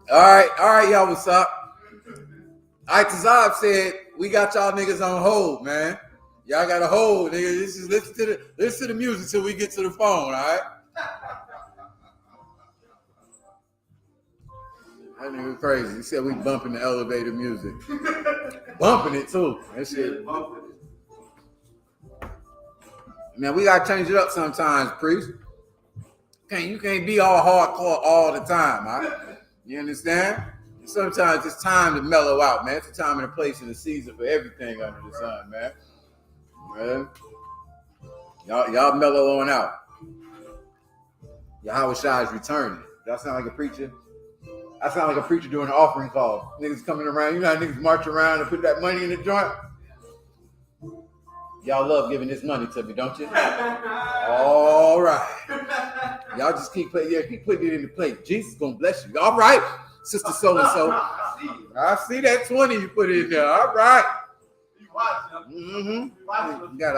All right, y'all, what's up? All right, Tazab said we got y'all niggas on hold, man. Y'all got a hold, nigga. This is listen to the music till we get to the phone, all right? That nigga crazy. He said we bumping the elevator music. Bumping it too. That shit. Man, we gotta change it up sometimes, priest. You can't be all hardcore all the time, all right? You understand? Sometimes it's time to mellow out, man. It's a time and a place and a season for everything under the sun, man. Y'all mellow on out. Yahweh Shai is returning. Y'all sound like a preacher? I sound like a preacher doing an offering call. Niggas coming around. You know how niggas march around and put that money in the joint? Y'all love giving this money to me, don't you? All right. Y'all just keep putting it in the plate. Jesus gonna bless you. All right, Sister So-and-so. I see that 20 you put in there. All right. You watch him. Mm-hmm. You got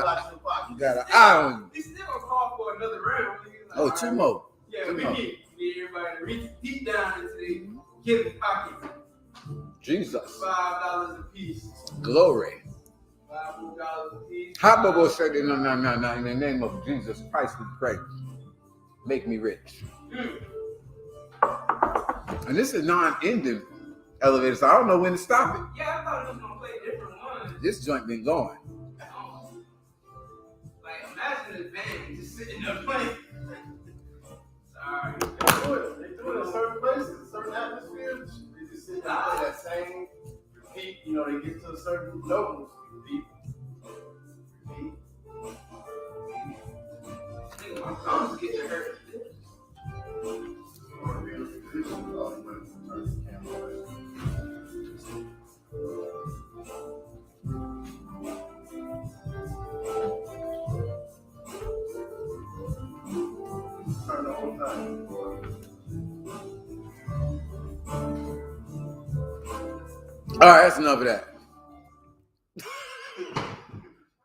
an eye on you. He's still gonna call for another round. Oh, two more. Yeah, we need everybody to reach deep down into the hidden pockets. Jesus. $5 a piece. Glory. $5 a piece. How about we say no, in the name of Jesus Christ we pray. Make me rich. And this is non-ending elevator, so I don't know when to stop it. Yeah, I thought it was gonna play different ones. This joint been going. Like imagine the band just sitting there playing. Sorry. They do it in certain places, certain atmospheres. They just sit there and play that same repeat. You know, they get to a certain note. Repeat. My thumb's getting hurt. Turn the whole time. All right, that's enough of that.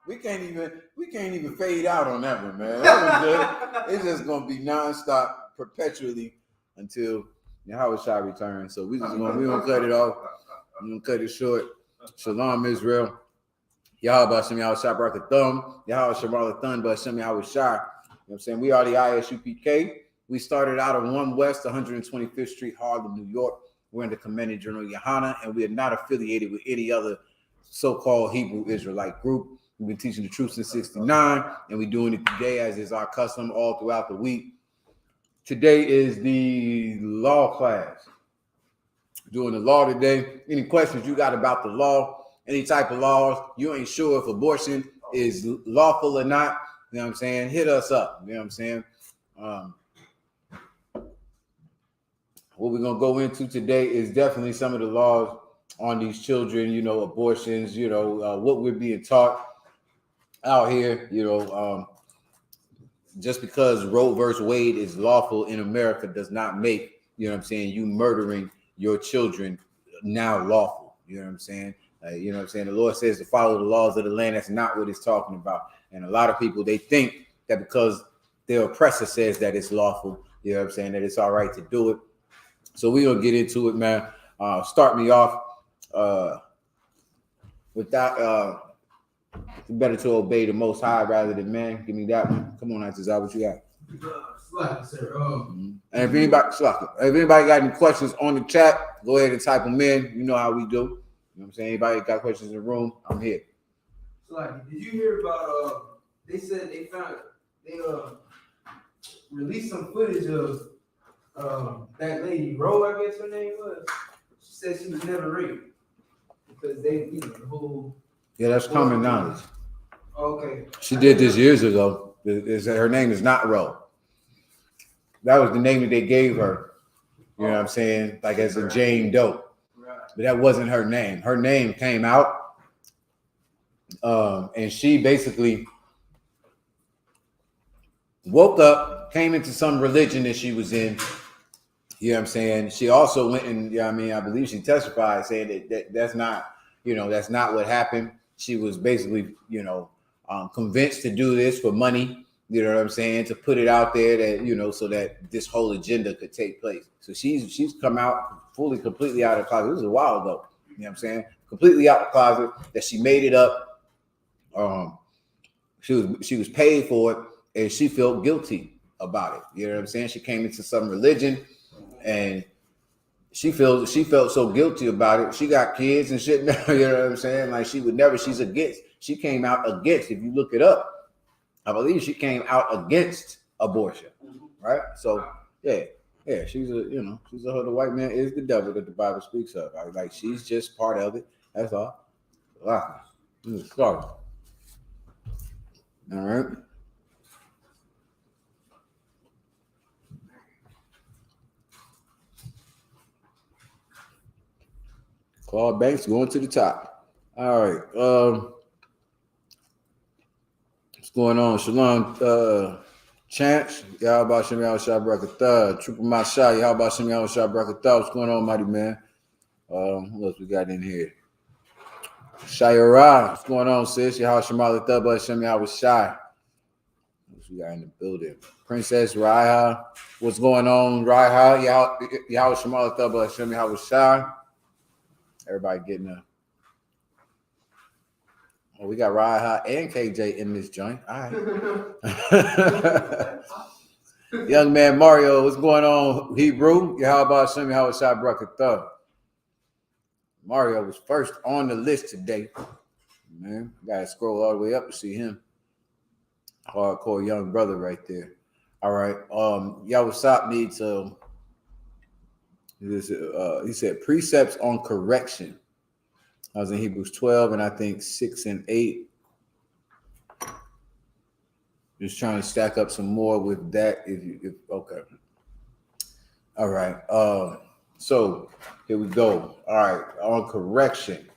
We can't even fade out on that one, man. That was good. It's just gonna be nonstop, perpetually until Yahweh Shai returns. So we gonna cut it off. We're gonna cut it short. Shalom, Israel. Yahweh Shem Yahweh Shai Barakathum. Yahweh Shem Thun Shem Yahweh Shai. You know what I'm saying? We are the Isupk. We started out on 1 West, 125th Street, Harlem, New York. We're in the Commended Journal Yohana, and we are not affiliated with any other so-called Hebrew Israelite group. We've been teaching the truth since 69, and we're doing it today as is our custom all throughout the week. Today is the law class. Doing the law today. Any questions you got about the law, any type of laws, you ain't sure if abortion is lawful or not, you know what I'm saying? Hit us up, you know what I'm saying? What we're going to go into today is definitely some of the laws on these children, you know, abortions, you know, what we're being taught out here, you know, just because Roe versus Wade is lawful in America does not make, you know what I'm saying, you murdering your children now lawful. You know what I'm saying? You know what I'm saying? The Lord says to follow the laws of the land. That's not what it's talking about. And a lot of people, they think that because their oppressor says that it's lawful, you know what I'm saying, that it's all right to do it. So we're going to get into it, man. Start me off with that. It's better to obey the Most High rather than man. Give me that one. Come on, Azizah, what you got? And if anybody got any questions on the chat, go ahead and type them in. You know how we do. You know what I'm saying? Anybody got questions in the room? I'm here. Did you hear about? They said they released some footage of that lady Roe, I guess her name was. She said she was never raped because they, you know, the whole. Yeah, that's common knowledge. Okay. She did this years ago. Her name is not Roe. That was the name that they gave her. You know what I'm saying? Like as a Jane Doe. Right. But that wasn't her name. Her name came out. And she basically woke up, came into some religion that she was in. You know what I'm saying? She also went and, you know what I mean, I believe she testified saying that's not, you know, that's not what happened. She was basically, you know, convinced to do this for money. You You know what I'm saying? To put it out there that, you know, so that this whole agenda could take place. So she's come out fully, completely out of the closet. This was a while ago. You know what I'm saying? Completely out of the closet, that she made it up. She was paid for it, and she felt guilty about it. You know what I'm saying? She came into some religion, and she felt so guilty about it. She got kids and shit now. You know what I'm saying? Like she would never. She's against. She came out against. If you look it up, I believe she came out against abortion. Right? So yeah. She's the white man is the devil that the Bible speaks of. Like she's just part of it. That's all. Wow. Sorry. All right. Claude Banks going to the top. All right. What's going on? Shalom. Chance. Y'all about Shemi Al Shah Brakatah. Triple my shot. Y'all about Shemi Al Shah Brakatah. What's going on, mighty man? What else we got in here? Shayara. What's going on, sis? Y'all Shemali Thubba. Shemi Al Shah. What we got in the building? Princess Raiha. What's going on, Raiha? Y'all Shemali Thubba. Shemi Al Shah. Everybody getting a. Oh, we got Raiha and KJ in this joint. All right. Young man Mario, what's going on, Hebrew? How about Shemi How Shah Brakatah? Mario was first on the list today. Man, gotta scroll all the way up to see him. Hardcore young brother right there. All right. Yawasop needs he said precepts on correction. I was in Hebrews 12 and I think 6 and 8. Just trying to stack up some more with that. Okay. All right. So here we go. All right. On correction.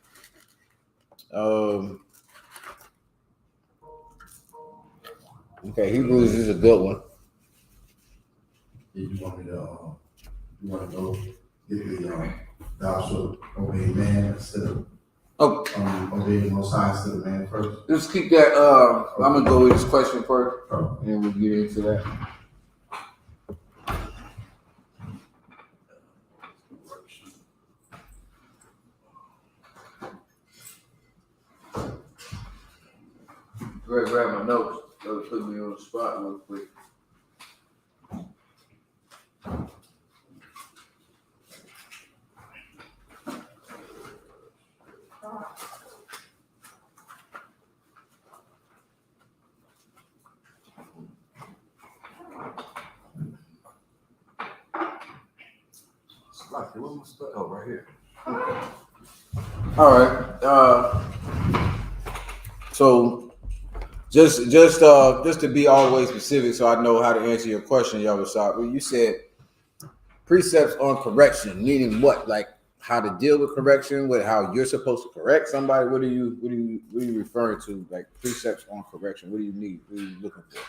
Okay, Hebrews is a good one. You want to go get the thou shalt obey man instead of obey the Most High instead of man first? Let's keep that. I'm gonna go with this question first, and then we'll get into that. Grab my notes. That would put me on the spot real quick. Oh, right here. All right. So just to be all the way specific, so I know how to answer your question, Yawasop. Well, you said precepts on correction, meaning what? Like how to deal with correction, with how you're supposed to correct somebody. What are you referring to? Like precepts on correction. What do you need? What are you looking for?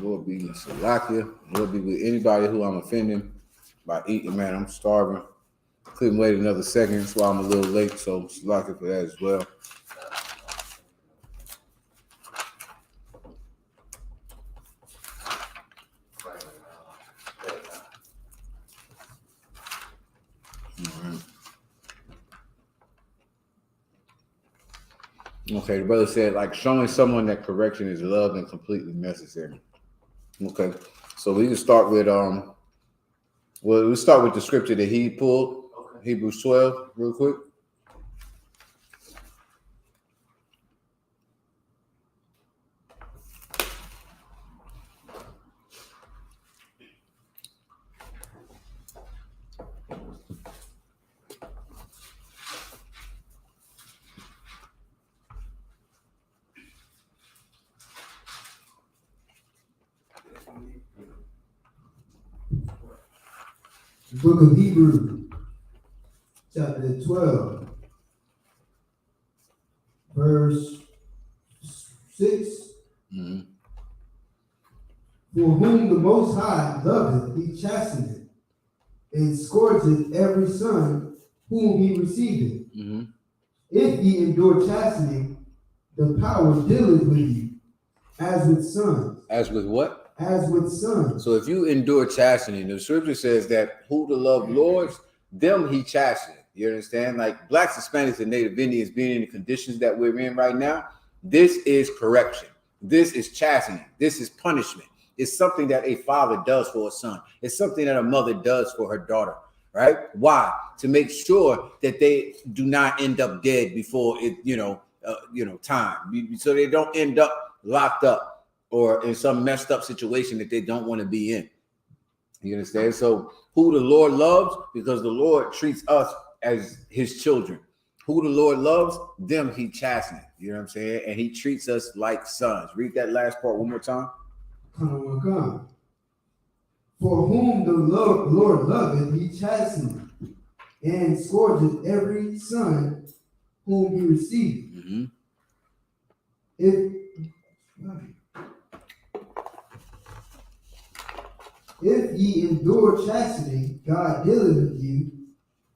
Lord be with Salakia. Lord be with anybody who I'm offending by eating. Man, I'm starving. Couldn't wait another second. That's why I'm a little late. So Salakia for that as well. Okay, the brother said, like, showing someone that correction is loved and completely necessary. Okay, so we can start with we'll start with the scripture that he pulled, Hebrews 12, real quick. The book of Hebrews, chapter 12, verse 6. Mm-hmm. For whom the Most High loveth, he chasteneth, and scourgeth every son whom he receiveth. Mm-hmm. If ye endure chastening, the power dealeth with you, as with sons. As with what? As with sons. So if you endure chastening, the scripture says that who the love lords, them he chasteneth. You understand? Like blacks, Hispanics, and Native Indians being in the conditions that we're in right now, this is correction. This is chastening. This is punishment. It's something that a father does for a son. It's something that a mother does for her daughter, right? Why? To make sure that they do not end up dead before it, time. So they don't end up locked up or in some messed up situation that they don't want to be in. You understand? So who the Lord loves, because the Lord treats us as his children. Who the Lord loves, them he chasteneth. You know what I'm saying? And he treats us like sons. Read that last part one more time. For whom the Lord loveth, he chasteneth, and scourgeth every son whom he receiveth. Mm-hmm. If ye endure chastening, God dealeth with you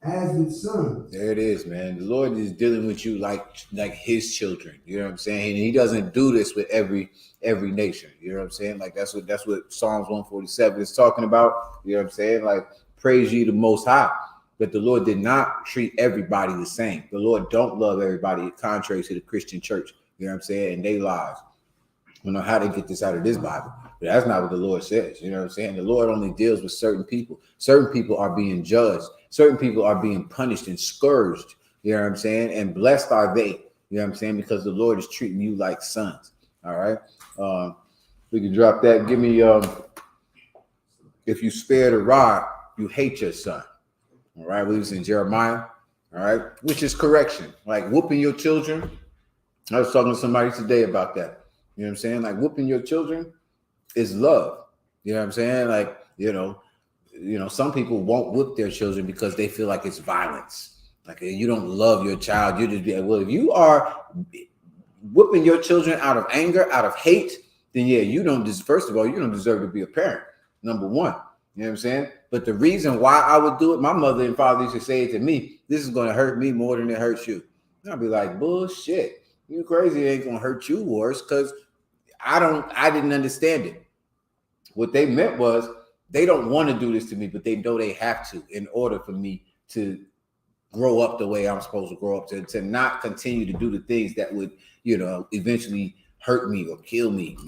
as with sons. There it is, man. The Lord is dealing with you like his children. You know what I'm saying? And he doesn't do this with every nation. You know what I'm saying? Like that's what Psalms 147 is talking about. You know what I'm saying? Like praise ye the Most High. But the Lord did not treat everybody the same. The Lord don't love everybody, contrary to the Christian church. You know what I'm saying? And they lies. I don't know how they get this out of this Bible, but that's not what the Lord says. You know what I'm saying? The Lord only deals with certain people. Certain people are being judged. Certain people are being punished and scourged. You know what I'm saying? And blessed are they. You know what I'm saying? Because the Lord is treating you like sons. All right. We can drop that. Give me, if you spare the rod, you hate your son. All right. We was in Jeremiah. All right. Which is correction. Like whooping your children. I was talking to somebody today about that. You know what I'm saying? Like whooping your children is love. You know what I'm saying? Like, some people won't whip their children because they feel like it's violence. Like you don't love your child. You just if you are whipping your children out of anger, out of hate, then yeah, first of all, you don't deserve to be a parent. Number one. You know what I'm saying? But the reason why I would do it, my mother and father used to say it to me, this is going to hurt me more than it hurts you. And I'll be like, bullshit. You crazy, it ain't gonna hurt you worse, because I didn't understand it. What they meant was they don't want to do this to me, but they know they have to in order for me to grow up the way I'm supposed to grow up, to not continue to do the things that would, eventually hurt me or kill me,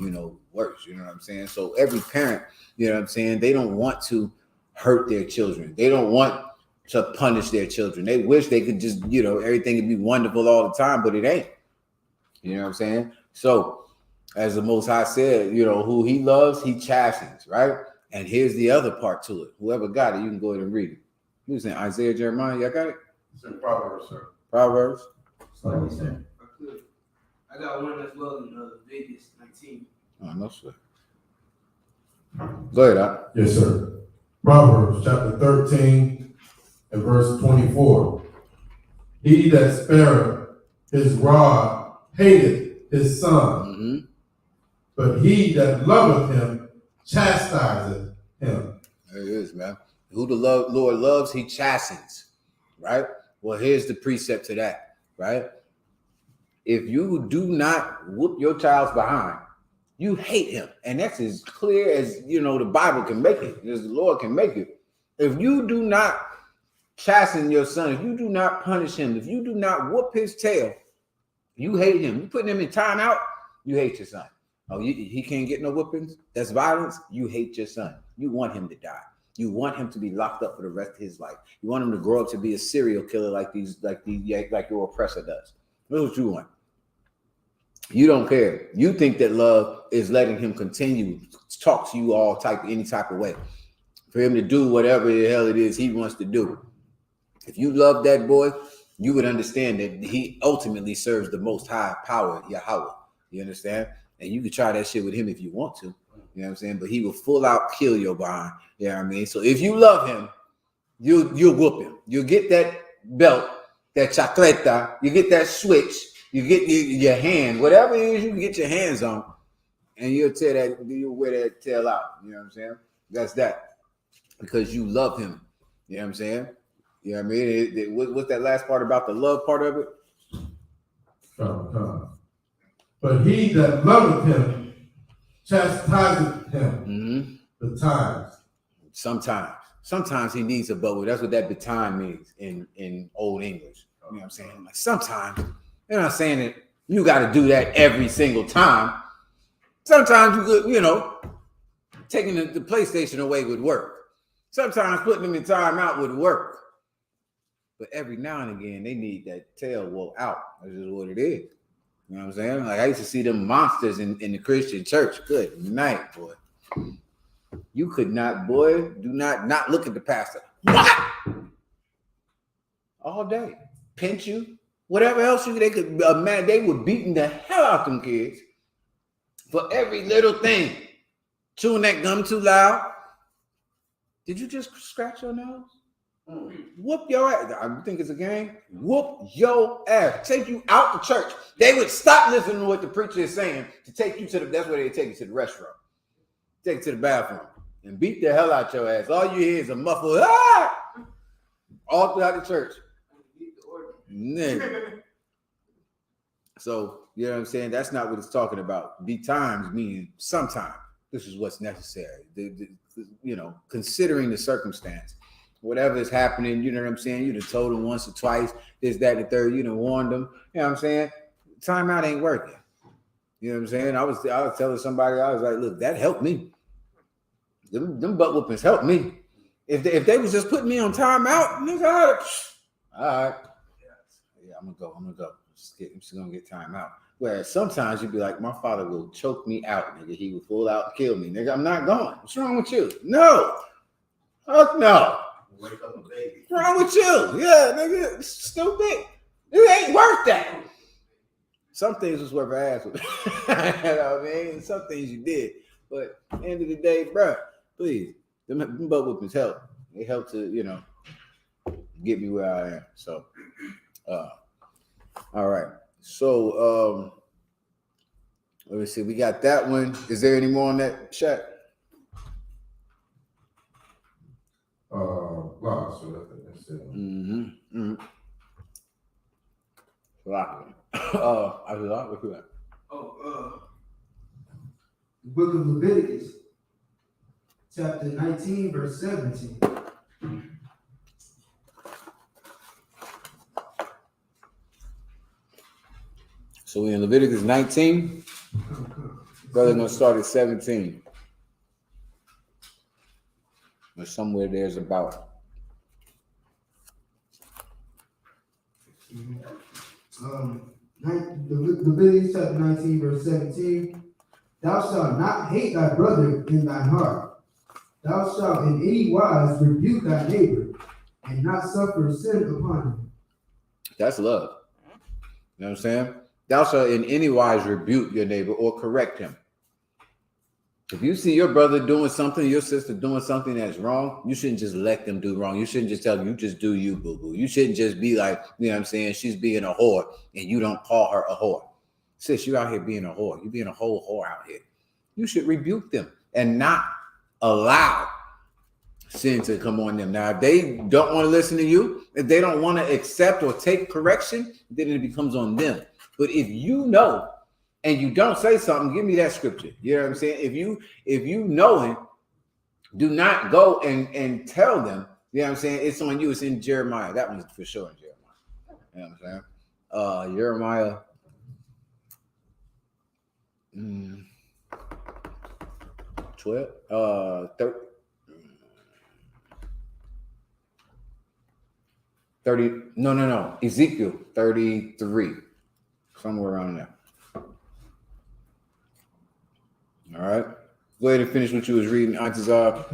worse. You know what I'm saying? So every parent, you know what I'm saying, they don't want to hurt their children. They don't want to punish their children. They wish they could just, everything would be wonderful all the time, but it ain't. You know what I'm saying? So as the Most High said, who he loves, he chastens, right? And here's the other part to it. Whoever got it, you can go ahead and read it. Who was saying Isaiah, Jeremiah? Y'all got it? It's in Proverbs, sir. Proverbs? I got one as well in Vegas 19. Oh, no, sir. Go ahead, Doc. Yes, sir. Proverbs chapter 13 and verse 24. He that spareth his rod hateth his son, Mm-hmm. but he that loveth him chastiseth him. There it is, man. Who the Lord loves, he chastens, right? Well, here's the precept to that, right? If you do not whoop your child's behind, you hate him. And that's as clear as, the Bible can make it, as the Lord can make it. If you do not chasten your son, if you do not punish him, if you do not whoop his tail, you hate him. You putting him in timeout, you hate your son. Oh, he can't get no whoopings? That's violence. You hate your son. You want him to die. You want him to be locked up for the rest of his life. You want him to grow up to be a serial killer like your oppressor does. That's what you want. You don't care. You think that love is letting him continue to talk to you any type of way, for him to do whatever the hell it is he wants to do. If you love that boy, you would understand that he ultimately serves the most high power, Yahweh. You understand? And you can try that shit with him if you want to. You know what I'm saying? But he will full out kill your behind. You know what I mean? So if you love him, you'll whoop him. You'll get that belt, that chacleta, you get that switch, You get your hand, whatever it is you can get your hands on, and you'll wear that tail out. You know what I'm saying? That's that. Because you love him. You know what I'm saying? You know what I mean? What's that last part about the love part of it? But he that loveth him chastiseth him the times. Sometimes he needs a bubble. That's what that baton means in Old English. You know what I'm saying? Like sometimes, they're not saying that you got to do that every single time. Sometimes you could, you know, taking the PlayStation away would work. Sometimes putting them in timeout would work. But every now and again, they need that tail wool out. That's just what it is. You know what I'm saying? Like I used to see them monsters in the Christian church. Good night, boy. You could not, boy, do not look at the pastor. What? All day. Pinch you. Whatever else they could, man, they were beating the hell out them kids for every little thing. Chewing that gum too loud. Did you just scratch your nose? Whoop your ass. I think it's a game. Whoop your ass. Take you out the church. They would stop listening to what the preacher is saying to take you to that's where they take you to the restroom. Take you to the bathroom and beat the hell out your ass. All you hear is a muffled all throughout the church. Nigga. So, you know what I'm saying? That's not what it's talking about. Be times meaning sometimes. This is what's necessary. You know, considering the circumstance. Whatever is happening, you know what I'm saying? You done told them once or twice, this, that, and the third, you done warned them. You know what I'm saying? Timeout ain't working. You know what I'm saying? I was telling somebody, I was like, look, that helped me. Them butt whoopings helped me. If they was just putting me on timeout, nigga, all right. Yeah, I'm gonna go. I'm just gonna get timeout. Whereas sometimes you'd be like, my father will choke me out, nigga. He will full out kill me, nigga. I'm not going. What's wrong with you? No. Fuck no. Wake up a baby. What's wrong with you? Yeah, nigga. It's stupid. It ain't worth that. Some things was worth ass with. You know what I mean? Some things you did. But at the end of the day, bro, please, them butt whoopings help. They help to, you know, get me where I am. So, all right. So, let me see. We got that one. Is there any more on that chat? So that's it. I was what you at? The book of Leviticus, chapter 19, verse 17. So we in Leviticus 19. Brother gonna start at 17. Or somewhere there's about. Leviticus chapter 19, verse 17. Thou shalt not hate thy brother in thine heart. Thou shalt in any wise rebuke thy neighbor, and not suffer sin upon him. That's love. You know what I'm saying? Thou shalt in any wise rebuke your neighbor or correct him. If you see your brother doing something, your sister doing something that's wrong, you shouldn't just let them do wrong. You shouldn't just tell them, you just do you, boo-boo. You shouldn't just be like, you know what I'm saying, she's being a whore, and you don't call her a whore. Sis, you out here being a whore. You being a whole whore out here. You should rebuke them and not allow sin to come on them. Now, if they don't want to listen to you, if they don't want to accept or take correction, then it becomes on them. But if you know and you don't say something, give me that scripture. You know what I'm saying? If you know it, do not go and tell them. You know what I'm saying? It's on you. It's in Jeremiah. That one's for sure in Jeremiah. You know what I'm saying? Jeremiah. 30. No. Ezekiel 33. Somewhere around there. All right. Go ahead and finish what you was reading, Antizar.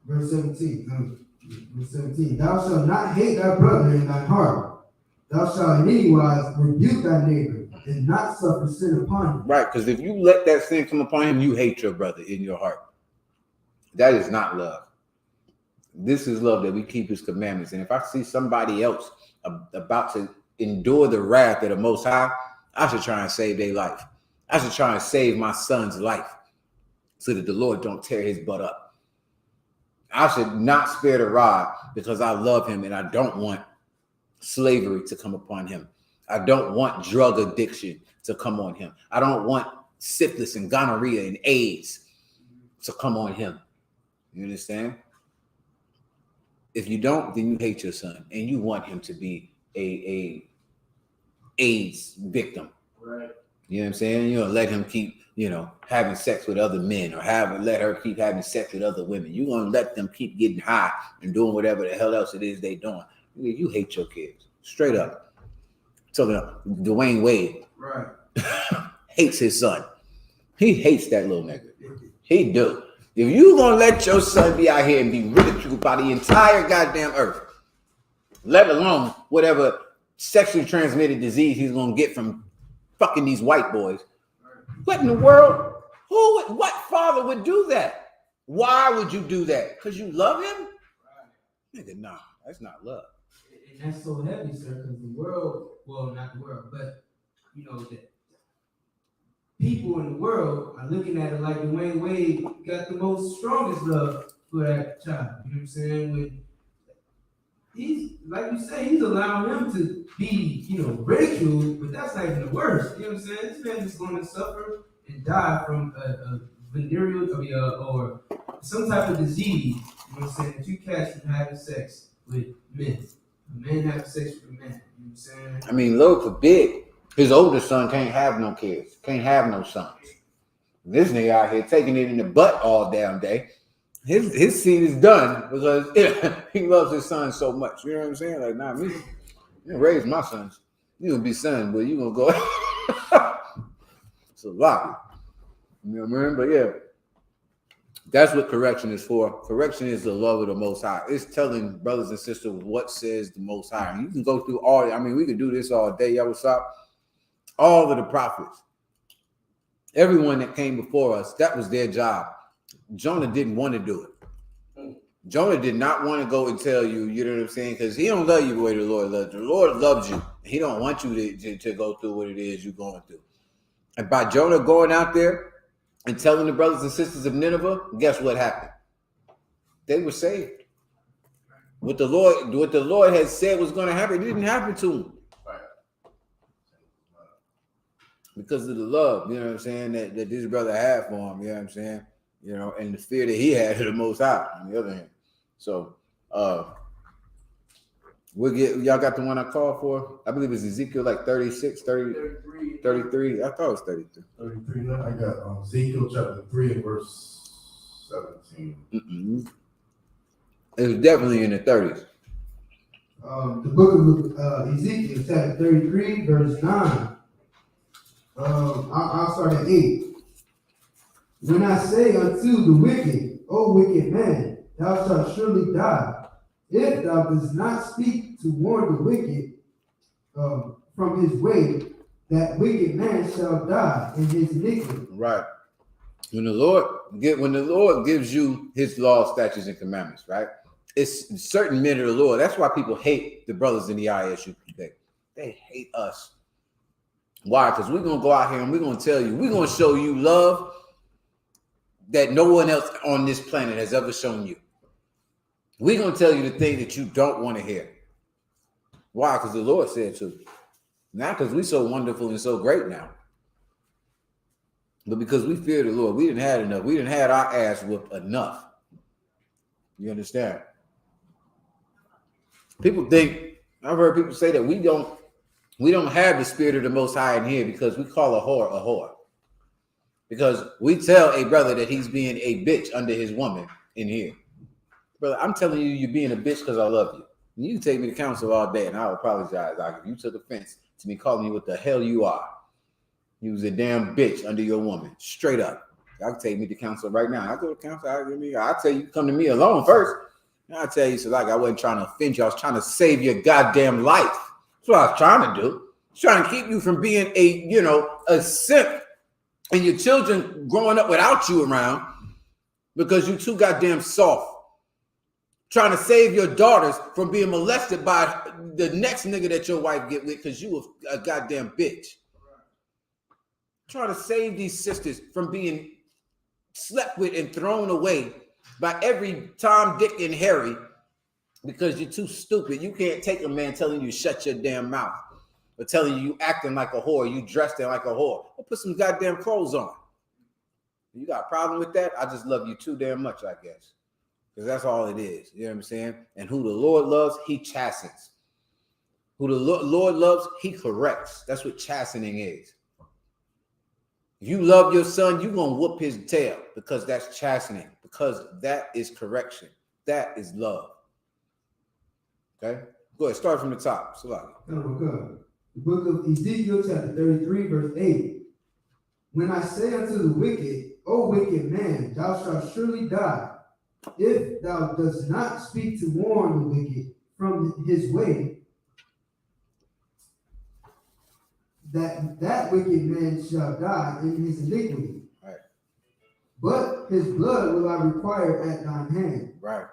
Verse 17. Thou shalt not hate thy brother in thy heart. Thou shalt in any wise rebuke thy neighbor, and not suffer sin upon him. Right, because if you let that sin come upon him, you hate your brother in your heart. That is not love. This is love, that we keep his commandments. And if I see somebody else about to endure the wrath of the Most High, I should try and save their life. I should try and save my son's life so that the Lord don't tear his butt up. I should not spare the rod because I love him and I don't want slavery to come upon him. I don't want drug addiction to come on him. I don't want syphilis and gonorrhea and AIDS to come on him. You understand? If you don't, then you hate your son and you want him to be a AIDS victim. Right. You know what I'm saying? You know, let him keep, having sex with other men, or let her keep having sex with other women. You're going to let them keep getting high and doing whatever the hell else it is they doing. You hate your kids. Straight up. So Dwayne Wade Right. hates his son. He hates that little nigga. He do. If you gonna let your son be out here and be ridiculed by the entire goddamn earth, let alone whatever sexually transmitted disease he's gonna get from fucking these white boys, what in the world? What father would do that? Why would you do that? Because you love him? Nigga, nah, that's not love. And that's so heavy, sir, because the world, well, not the world, but the people in the world are looking at it like Dwayne Wade got the most strongest love for that child. You know what I'm saying? When he's, like you say, he's allowing him to be, ridiculed, but that's not even the worst. You know what I'm saying? This man is going to suffer and die from a venereal, or some type of disease, you know what I'm saying, that you catch from having sex with men. A man having sex with a man. You know what I'm saying? I mean, Lord forbid, his older son can't have no kids, can't have no sons. This nigga out here taking it in the butt all damn day. His seed is done because he loves his son so much. You know what I'm saying? Like, nah, me, you raise my sons. You gonna be son, but you gonna go. It's a lot. You know what I mean? But yeah, that's what correction is for. Correction is the love of the Most High. It's telling brothers and sisters what says the Most High. And you can go through all. I mean, we could do this all day. Y'all, what's up? All of the prophets, everyone that came before us, that was their job. Jonah didn't want to do it. Jonah did not want to go and tell you, you know what I'm saying? Because he don't love you the way the Lord loves you. The Lord loves you. He don't want you to go through what it is you're going through. And by Jonah going out there and telling the brothers and sisters of Nineveh, guess what happened? They were saved. What the Lord had said was going to happen, it didn't happen to them. Because of the love, you know what I'm saying, that this brother had for him, you know what I'm saying? And the fear that he had of the Most High, on the other hand. So, y'all got the one I called for? I believe it's Ezekiel like 36, 33. I thought it was 33. 33, no, I got Ezekiel chapter 3 and verse 17. It was definitely in the 30s. The book of Ezekiel chapter 33, verse 9. I'll start at 8. When I say unto the wicked, O wicked man, thou shalt surely die, if thou dost not speak to warn the wicked from his way, that wicked man shall die in his iniquity. Right. When the Lord gives you his law, statutes, and commandments, right? It's certain men of the Lord. That's why people hate the brothers in the Isupk today. They hate us. Why? Because we're going to go out here and we're going to tell you, we're going to show you love that no one else on this planet has ever shown you. We're going to tell you the thing that you don't want to hear. Why? Because the Lord said to. Not because we're so wonderful and so great now, but because we fear the Lord. We didn't have enough. We didn't have our ass whooped enough. You understand? People think, I've heard people say that we don't have the spirit of the Most High in here because we call a whore. Because we tell a brother that he's being a bitch under his woman in here. Brother, I'm telling you, you're being a bitch because I love you. And you can take me to counsel all day, and I'll apologize. Like, if you took offense to me calling you what the hell you are, you was a damn bitch under your woman. Straight up. Y'all can take me to counsel right now. I'll go to counsel. I'll tell you, come to me alone first. And I'll tell you, so like I wasn't trying to offend you. I was trying to save your goddamn life. That's what I was trying to do. I was trying to keep you from being a simp and your children growing up without you around because you too goddamn soft. Trying to save your daughters from being molested by the next nigga that your wife get with because you a goddamn bitch. Trying to save these sisters from being slept with and thrown away by every Tom, Dick, and Harry because you're too stupid. You can't take a man telling you shut your damn mouth or telling you acting like a whore, you dressed in like a whore. Well, put some goddamn clothes on. You got a problem with that? I just love you too damn much, I guess. Because that's all it is. You know what I'm saying? And who the Lord loves, he chastens. Who the Lord loves, he corrects. That's what chastening is. If you love your son, you're going to whoop his tail because that's chastening. Because that is correction. That is love. Okay? Go ahead. Start from the top. Salaki. Oh, God. The book of Ezekiel, chapter 33, verse 8. When I say unto the wicked, O wicked man, thou shalt surely die, if thou dost not speak to warn the wicked from his way, that wicked man shall die in his iniquity. Right. But his blood will I require at thine hand. Right.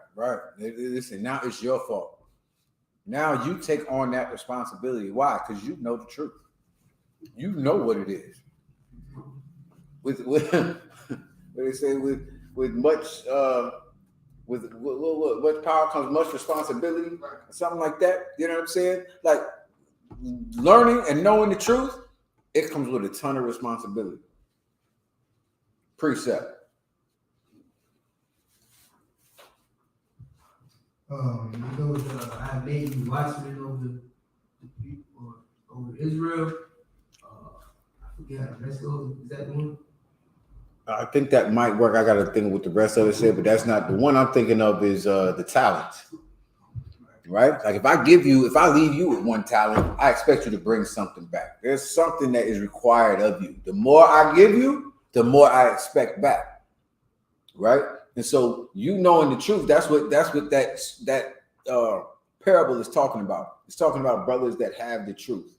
Listen, now it's your fault. Now you take on that responsibility. Why? Because you know the truth. You know what it is. With what they say, with much with much power comes much responsibility, something like that. You know what I'm saying? Like learning and knowing the truth, it comes with a ton of responsibility. Precept. I have made you watchmen over the people, over Israel. I forget. Let's go. Is that the one? I think that might work. I got to think what the rest of it said, but that's not the one I'm thinking of. Is the talent, right? Like if I leave you with one talent, I expect you to bring something back. There's something that is required of you. The more I give you, the more I expect back, right? And so you knowing the truth, that's what that parable is talking about. It's talking about brothers that have the truth.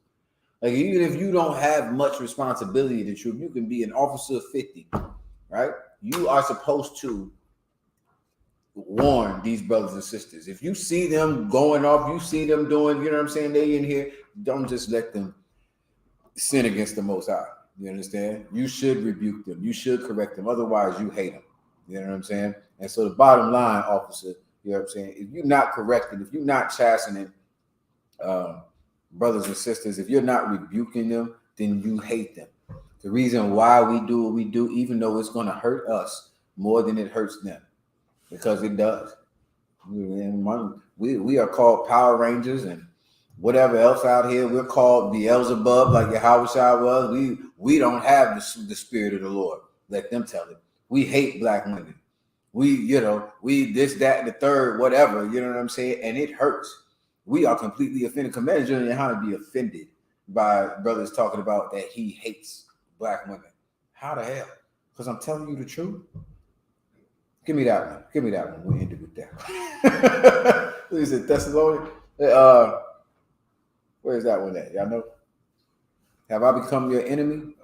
Like even if you don't have much responsibility in the truth, you can be an officer of 50, right? You are supposed to warn these brothers and sisters. If you see them going off, you see them doing, you know what I'm saying, they in here, don't just let them sin against the Most High. You understand? You should rebuke them. You should correct them. Otherwise, you hate them. You know what I'm saying? And so the bottom line, officer, you know what I'm saying? If you're not correcting, if you're not chastening brothers and sisters, if you're not rebuking them, then you hate them. The reason why we do what we do, even though it's going to hurt us more than it hurts them, because it does. We are called Power Rangers and whatever else out here. We're called Beelzebub, like Yahushua was. We don't have the spirit of the Lord. Let them tell it. We hate black women. We this, that, and the third, whatever. You know what I'm saying? And it hurts. We are completely offended. Imagine how to be offended by brothers talking about that he hates black women. How the hell? Because I'm telling you the truth. Give me that one. Give me that one. We'll end it with that. What is it? Thessalonians? Where is that one at? Y'all know? Have I become your enemy?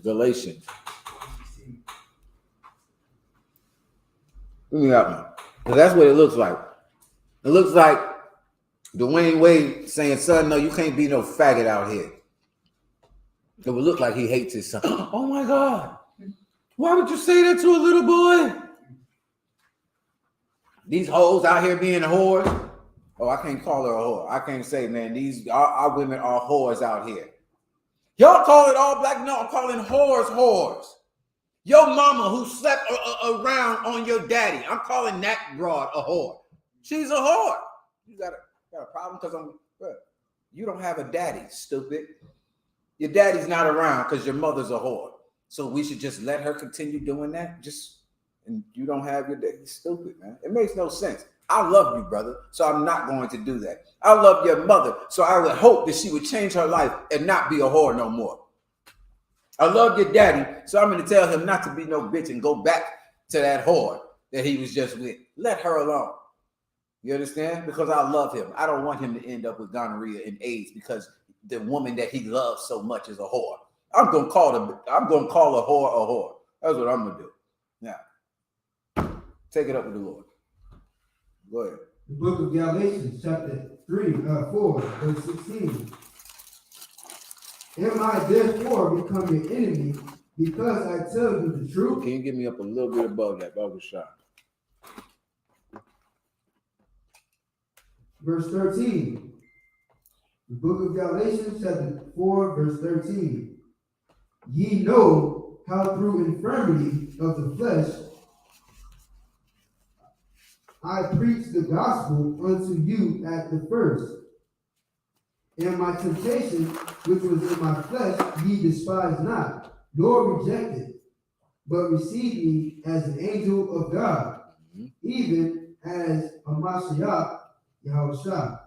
Galatians. Give me that one. Because that's what it looks like. It looks like Dwayne Wade saying, son, no, you can't be no faggot out here. It would look like he hates his son. Oh my God. Why would you say that to a little boy? These hoes out here being whores. Oh, I can't call her a whore. I can't say, man, our women are whores out here. Y'all call it all black? No, I'm calling whores. Your mama who slept around on your daddy, I'm calling that broad a whore. She's a whore. You got a problem because you don't have a daddy, stupid. Your daddy's not around because your mother's a whore. So we should just let her continue doing that? And you don't have your daddy. Stupid, man. It makes no sense. I love you, brother, so I'm not going to do that. I love your mother, so I would hope that she would change her life and not be a whore no more. I love your daddy, so I'm going to tell him not to be no bitch and go back to that whore that he was just with. Let her alone. You understand? Because I love him. I don't want him to end up with gonorrhea and AIDS because the woman that he loves so much is a whore. I'm gonna call a whore a whore. That's what I'm gonna do. Now, take it up with the Lord. Go ahead. The book of Galatians, chapter 4, verse 16. Am I therefore become your enemy because I tell you the truth? Can you get me up a little bit above that shot? Verse 13. The book of Galatians, chapter 4, verse 13. Ye know how through infirmity of the flesh I preached the gospel unto you at the first. And my temptation, which was in my flesh, ye despised not, nor rejected, but received me as an angel of God, even as a Mashiach Yahushua.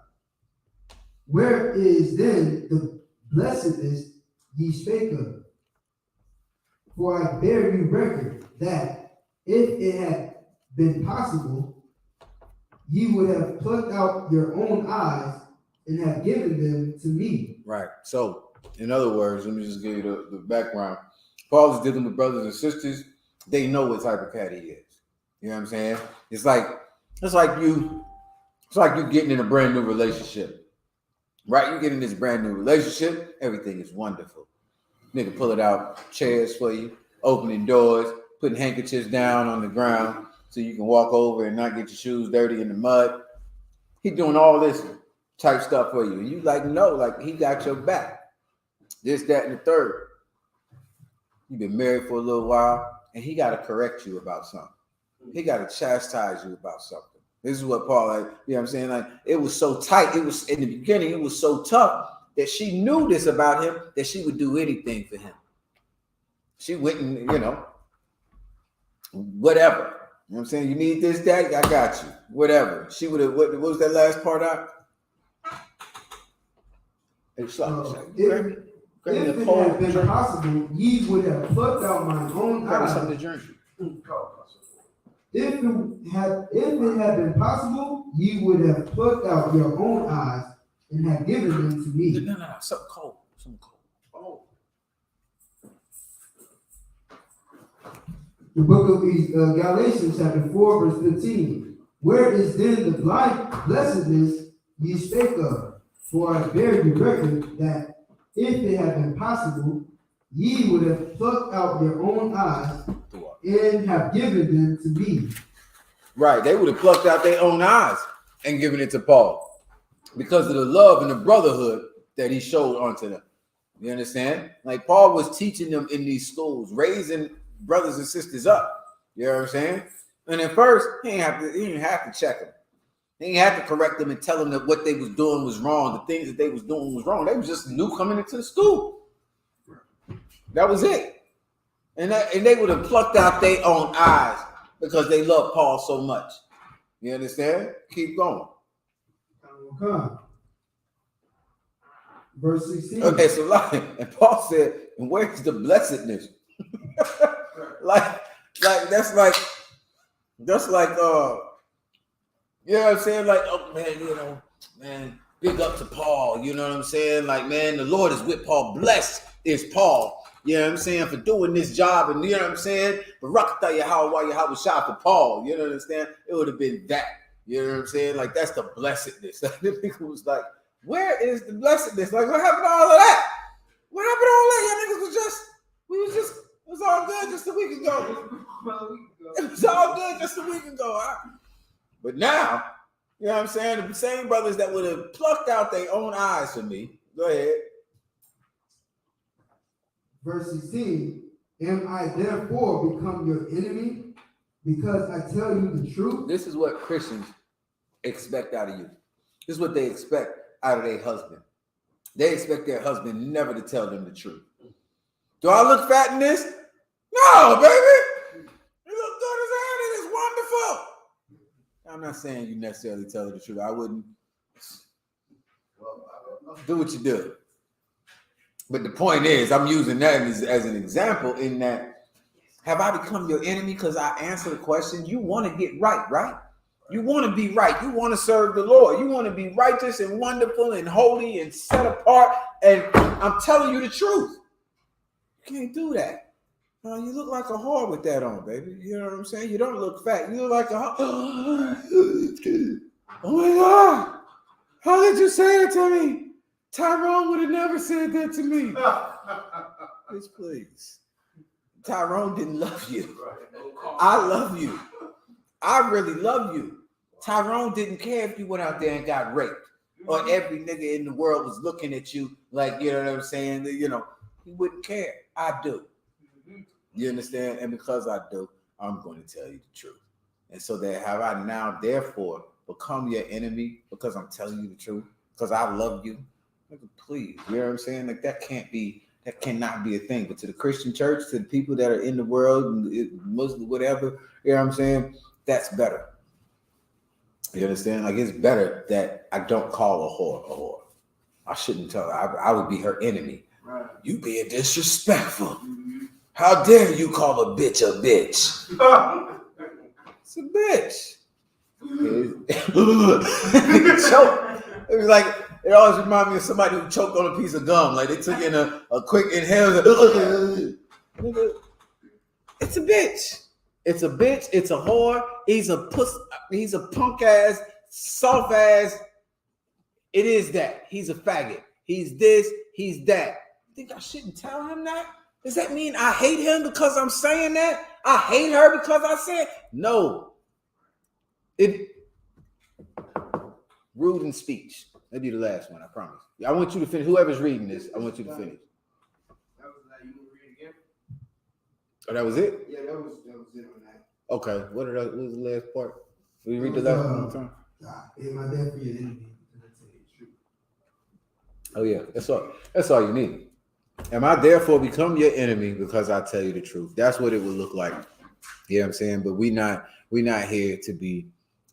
Where is then the blessedness ye spake of? For I bear you record that if it had been possible, ye would have plucked out your own eyes and have given them to me. Right. So, in other words, let me just give you the background. Paul is dealing with brothers and sisters. They know what type of cat he is. You know what I'm saying? It's like you getting in a brand new relationship. Right? You get in this brand new relationship, everything is wonderful. Nigga pull it out, chairs for you, opening doors, putting handkerchiefs down on the ground so you can walk over and not get your shoes dirty in the mud. He doing all this type stuff for you. And you like, no, like he got your back. This, that, and the third. You've been married for a little while, and he got to correct you about something. He got to chastise you about something. This is what Paul, like, you know what I'm saying? Like, it was so tight. It was in the beginning, it was so tough that she knew this about him that she would do anything for him. She wouldn't, whatever. You know what I'm saying? You need this, that, I got you. Whatever. She would have, what was that last part out? It's like, if it had been possible, ye would have plucked out my own eyes. Something to drink. If it had been possible, ye would have plucked out your own eyes and have given them to me. No, something cold. Oh. The book of Galatians, chapter 4, verse 15. Where is then the blessedness ye spake of? For I bear you record that if it had been possible, ye would have plucked out your own eyes and have given them to me. Right, they would have plucked out their own eyes and given it to Paul because of the love and the brotherhood that he showed unto them. You understand? Like Paul was teaching them in these schools, raising brothers and sisters up. You know what I'm saying? And at first, he didn't have to check them. He didn't have to correct them and tell them that what they was doing was wrong. The things that they was doing was wrong. They was just new coming into the school. That was it. And they would have plucked out their own eyes because they love Paul so much. You understand? Keep going. Verse 16. Okay, so and Paul said, and where's the blessedness? like that's like you know what I'm saying? Like, oh man, big up to Paul. You know what I'm saying? Like, man, the Lord is with Paul. Blessed is Paul. You know what I'm saying? For doing this job. And you know what I'm saying? But Rakata Yahweh shot for Paul. You know what I'm saying? It would have been that. You know what I'm saying? Like, that's the blessedness. The people was like, where is the blessedness? Like, what happened to all of that? What happened to all that? Y'all niggas it was all good just a week ago. It was all good just a week ago. But now, you know what I'm saying? The same brothers that would have plucked out their own eyes for me. Go ahead. Verse 16. Am I therefore become your enemy because I tell you the truth? This is what Christians expect out of you. This is what they expect out of their husband. They expect their husband never to tell them the truth. Do I look fat in this? No, baby. You look good as hell. It is wonderful. I'm not saying you necessarily tell her the truth. I wouldn't. Do what you do. But the point is, I'm using that as an example in that, have I become your enemy because I answer the question? You want to get right? You want to be right. You want to serve the Lord. You want to be righteous and wonderful and holy and set apart. And I'm telling you the truth. You can't do that. Oh, you look like a whore with that on, baby. You know what I'm saying? You don't look fat. You look like a whore. Oh my God. How did you say it to me? Tyrone would have never said that to me. Please. Tyrone didn't love you. I love you. I really love you. Tyrone didn't care if you went out there and got raped. Or every nigga in the world was looking at you like, you know what I'm saying? You know, he wouldn't care. I do. You understand? And because I do, I'm going to tell you the truth. And so that have I now therefore become your enemy because I'm telling you the truth, because I love you. Please, you know what I'm saying? Like that cannot be a thing. But to the Christian church, to the people that are in the world, Muslim, whatever, you know what I'm saying? That's better. You understand? Like it's better that I don't call a whore. I shouldn't tell her. I would be her enemy. Right. You being disrespectful. How dare you call a bitch a bitch? It's a bitch. Choke. It was like it always reminded me of somebody who choked on a piece of gum. Like they took in a quick inhale. It's a bitch. It's a bitch. It's a whore. He's a puss. He's a punk ass, soft ass. It is that. He's a faggot. He's this. He's that. You think I shouldn't tell him that? Does that mean I hate him because I'm saying that? I hate her because I said no. Rude in speech. That'll be the last one, I promise. I want you to finish. Whoever's reading this, I want you to finish. That was that. You want to read again? Oh, that was it? Yeah, that was it on that. Okay. What was the last part? Will you read the last one time? Am I there for your enemy? Oh yeah, that's all you need. Am I therefore become your enemy because I tell you the truth? That's what it would look like. You know what I'm saying? But we not here to be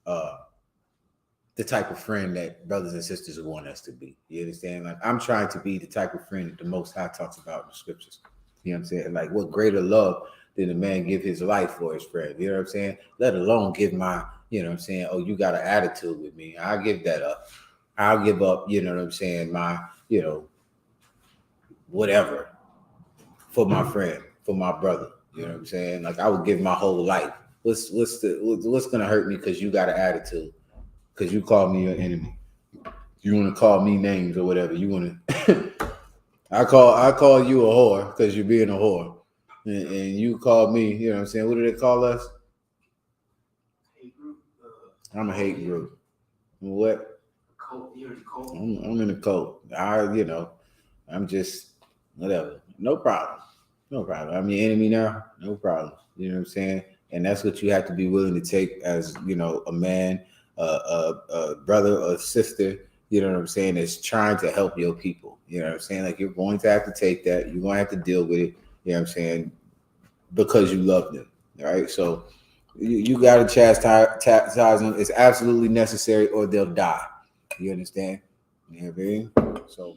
the type of friend that brothers and sisters want us to be. You understand? Like I'm trying to be the type of friend that the Most High talks about in the scriptures. You know what I'm saying? Like what greater love than a man give his life for his friend? You know what I'm saying? Let alone give my, you know what I'm saying? Oh, you got an attitude with me. I'll give that up. I'll give up, you know what I'm saying? My, you know, whatever for my friend, for my brother. You know what I'm saying? Like I would give my whole life. What's gonna hurt me because you got an attitude? Because you call me your enemy. You want to call me names or whatever. You want to I call you a whore because you're being a whore. And you call me, you know what I'm saying? What do they call us? I'm a hate group. What? I'm in a cult. I'm just whatever. No problem. I'm your enemy now. No problem. You know what I'm saying? And that's what you have to be willing to take as, you know, a man, a brother, or sister, you know what I'm saying, that's trying to help your people. You know what I'm saying? Like you're going to have to take that. You're going to have to deal with it. You know what I'm saying? Because you love them. All right. So you got to chastise them. It's absolutely necessary or they'll die. You understand? You know what I mean? So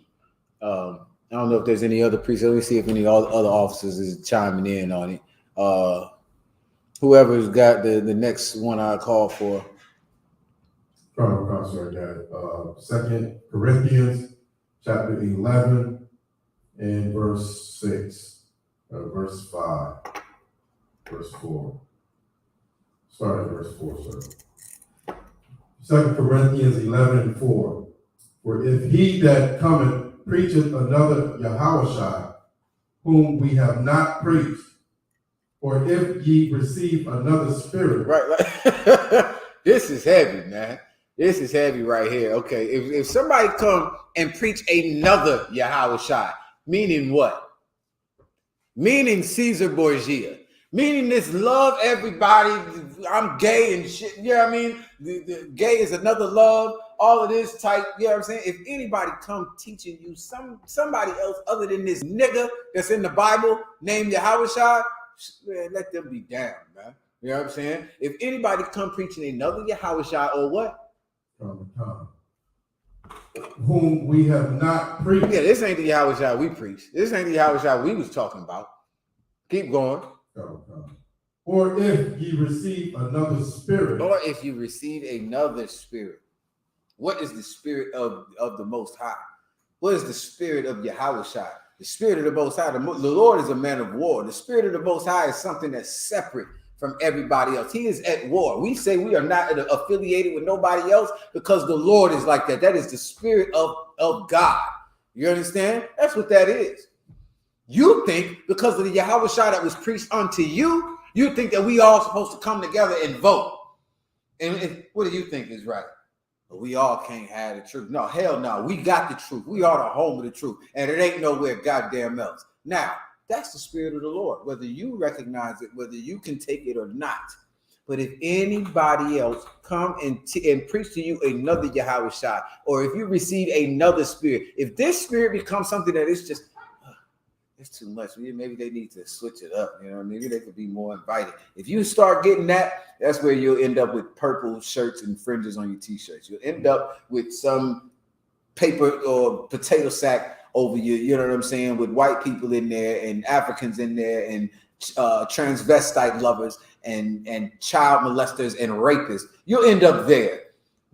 I don't know if there's any other priests. Let me see if any other officers is chiming in on it. Whoever's got the next one I call for. Sorry, got 2 Corinthians chapter 11 and verse 6, verse 5, verse 4. Start at verse 4, sir. 2 Corinthians 11 and 4. For if he that cometh preacheth another Yahushua, whom we have not preached, or if ye receive another spirit. Right. This is heavy, man. This is heavy right here. Okay. If somebody come and preach another Yahushua, meaning what? Meaning Caesar Borgia. Meaning this love everybody. I'm gay and shit. You know what I mean? The gay is another love. All of this type. You know what I'm saying? If anybody come teaching you somebody else other than this nigga that's in the Bible named Yahushua, man, let them be damned, man. You know what I'm saying? If anybody come preaching another Yahushua or what? Whom we have not preached. Yeah, this ain't the Yahushua we preach. This ain't the Yahushua we was talking about. Keep going. Or if ye receive another spirit. Or if you receive another spirit. What is the spirit of the Most High? What is the spirit of Yahushua? The Spirit of the Most High, the Lord is a man of war. The Spirit of the Most High is something that's separate from everybody else. He is at war. We say we are not affiliated with nobody else because the Lord is like that. That is the Spirit of God. You understand? That's what that is. You think because of the Yahweh Shah that was preached unto you, you think that we all supposed to come together and vote. And what do you think is right? But we all can't have the truth. No, hell no. We got the truth. We are the home of the truth. And it ain't nowhere goddamn else. Now, that's the Spirit of the Lord. Whether you recognize it, whether you can take it or not. But if anybody else come and preach to you another Yahweh Shah, or if you receive another spirit, if this spirit becomes something that is just, it's too much. Maybe they need to switch it up. You know, maybe they could be more inviting. If you start getting that, that's where you'll end up with purple shirts and fringes on your t-shirts. You'll end up with some paper or potato sack over you. You know what I'm saying? With white people in there and Africans in there and transvestite lovers and child molesters and rapists. You'll end up there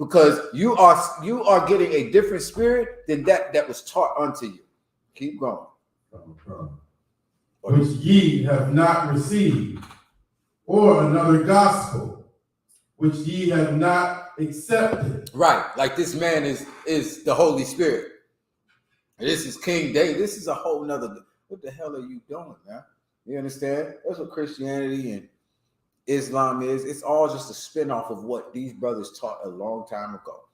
because you are getting a different spirit than that was taught unto you. Keep going. Which ye have not received, or another gospel, which ye have not accepted. Right, like this man is the Holy Spirit. This is King David. This is a whole nother. What the hell are you doing, man? You understand? That's what Christianity and Islam is. It's all just a spinoff of what these brothers taught a long time ago.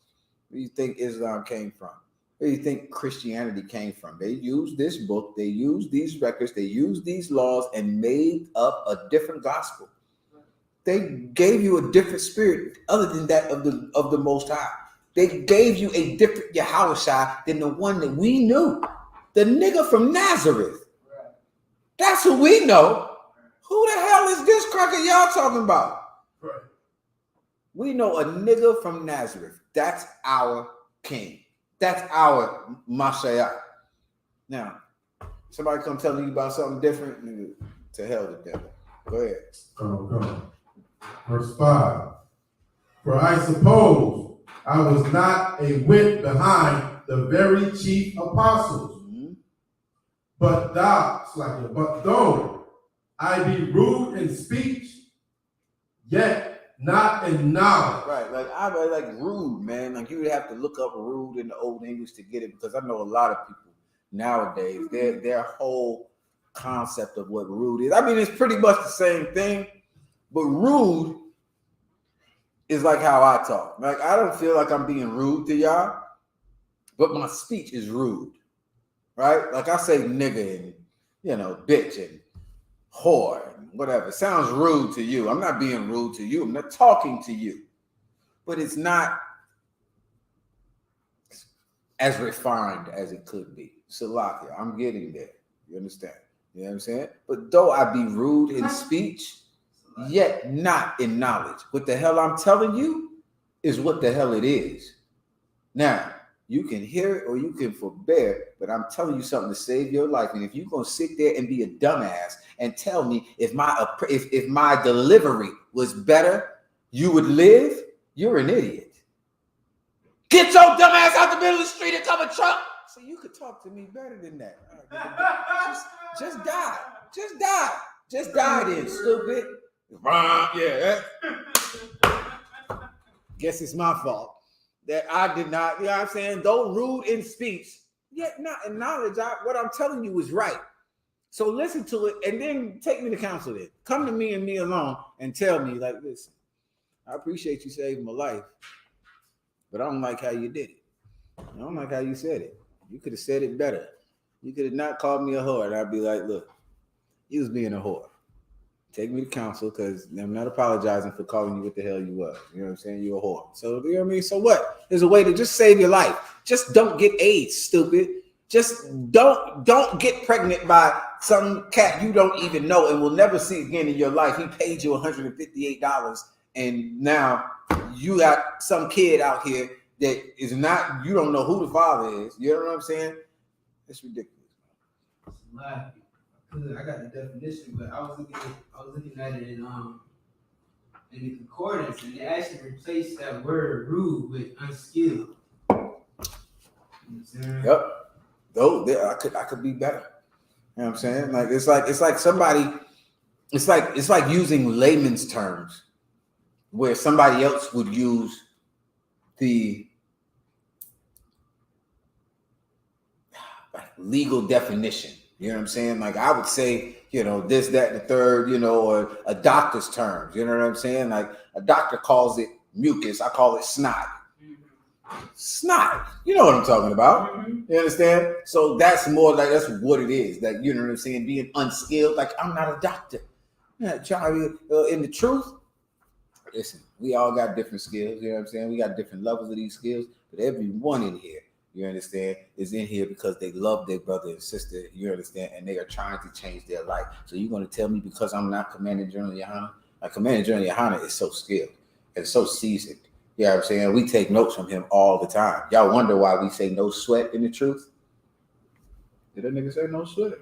Where do you think Islam came from? Where do you think Christianity came from? They used this book, they used these records, they used these laws and made up a different gospel. They gave you a different spirit other than that of the Most High. They gave you a different Yahweh Shai than the one that we knew. The nigga from Nazareth. That's who we know. Who the hell is this cracker y'all talking about? Right. We know a nigga from Nazareth. That's our king. That's our Mashiach. Now, somebody come telling you about something different, nigga, to hell with them. Go ahead. Come. Verse 5. For I suppose I was not a whit behind the very chief apostles, but though I be rude in speech, yet not in knowledge. Right, like rude, man. Like you would have to look up rude in the Old English to get it, because I know a lot of people nowadays, their whole concept of what rude is. I mean, it's pretty much the same thing, but rude is like how I talk. Like I don't feel like I'm being rude to y'all, but my speech is rude, right? Like I say nigga and bitch and whore and whatever. It sounds rude to you. I'm not being rude to you. I'm not talking to you, but it's not as refined as it could be. Salakia, I'm getting there. You understand? You know what I'm saying? But though I be rude in speech, yet not in knowledge. What the hell I'm telling you is what the hell it is. Now, you can hear it or you can forbear, but I'm telling you something to save your life. And if you're going to sit there and be a dumbass and tell me if my delivery was better, you would live, you're an idiot. Get your dumbass out the middle of the street and come a truck. So you could talk to me better than that. Just die. Just die. Just die then, stupid. Yeah. Guess it's my fault that I did not, you know what I'm saying? Though rude in speech, yet not in knowledge. What I'm telling you is right. So listen to it and then take me to counsel it. Come to me and me alone and tell me, like, listen, I appreciate you saving my life, but I don't like how you did it. I don't like how you said it. You could have said it better. You could have not called me a whore, and I'd be like, look, you was being a whore. Take me to counsel, because I'm not apologizing for calling you what the hell you was. You know what I'm saying? You're a whore. So, you know what I mean? So what? There's a way to just save your life. Just don't get AIDS, stupid. Just don't get pregnant by some cat you don't even know and will never see again in your life. He paid you $158, and now you got some kid out here that is not, you don't know who the father is. You know what I'm saying? It's ridiculous. I got the definition, but I was looking at it in the concordance, and they actually replaced that word rude with unskilled. Yep. Though I could be better. You know what I'm saying? Like it's like somebody, it's like using layman's terms where somebody else would use the legal definition. You know what I'm saying? Like I would say, this, that, and the third, or a doctor's terms. You know what I'm saying? Like a doctor calls it mucus. I call it snot. Snot. You know what I'm talking about. You understand? So that's more like, that's what it is. That, you know what I'm saying? Being unskilled. Like I'm not a doctor. Yeah, in the truth, listen, we all got different skills. You know what I'm saying? We got different levels of these skills. But everyone in here, you understand, is in here because they love their brother and sister, you understand, and they are trying to change their life. So you're going to tell me because I'm not Commander General Yohana? Like Commander General Yohana is so skilled and so seasoned. You know what I'm saying? We take notes from him all the time. Y'all wonder why we say no sweat in the truth? Did that nigga say no sweat?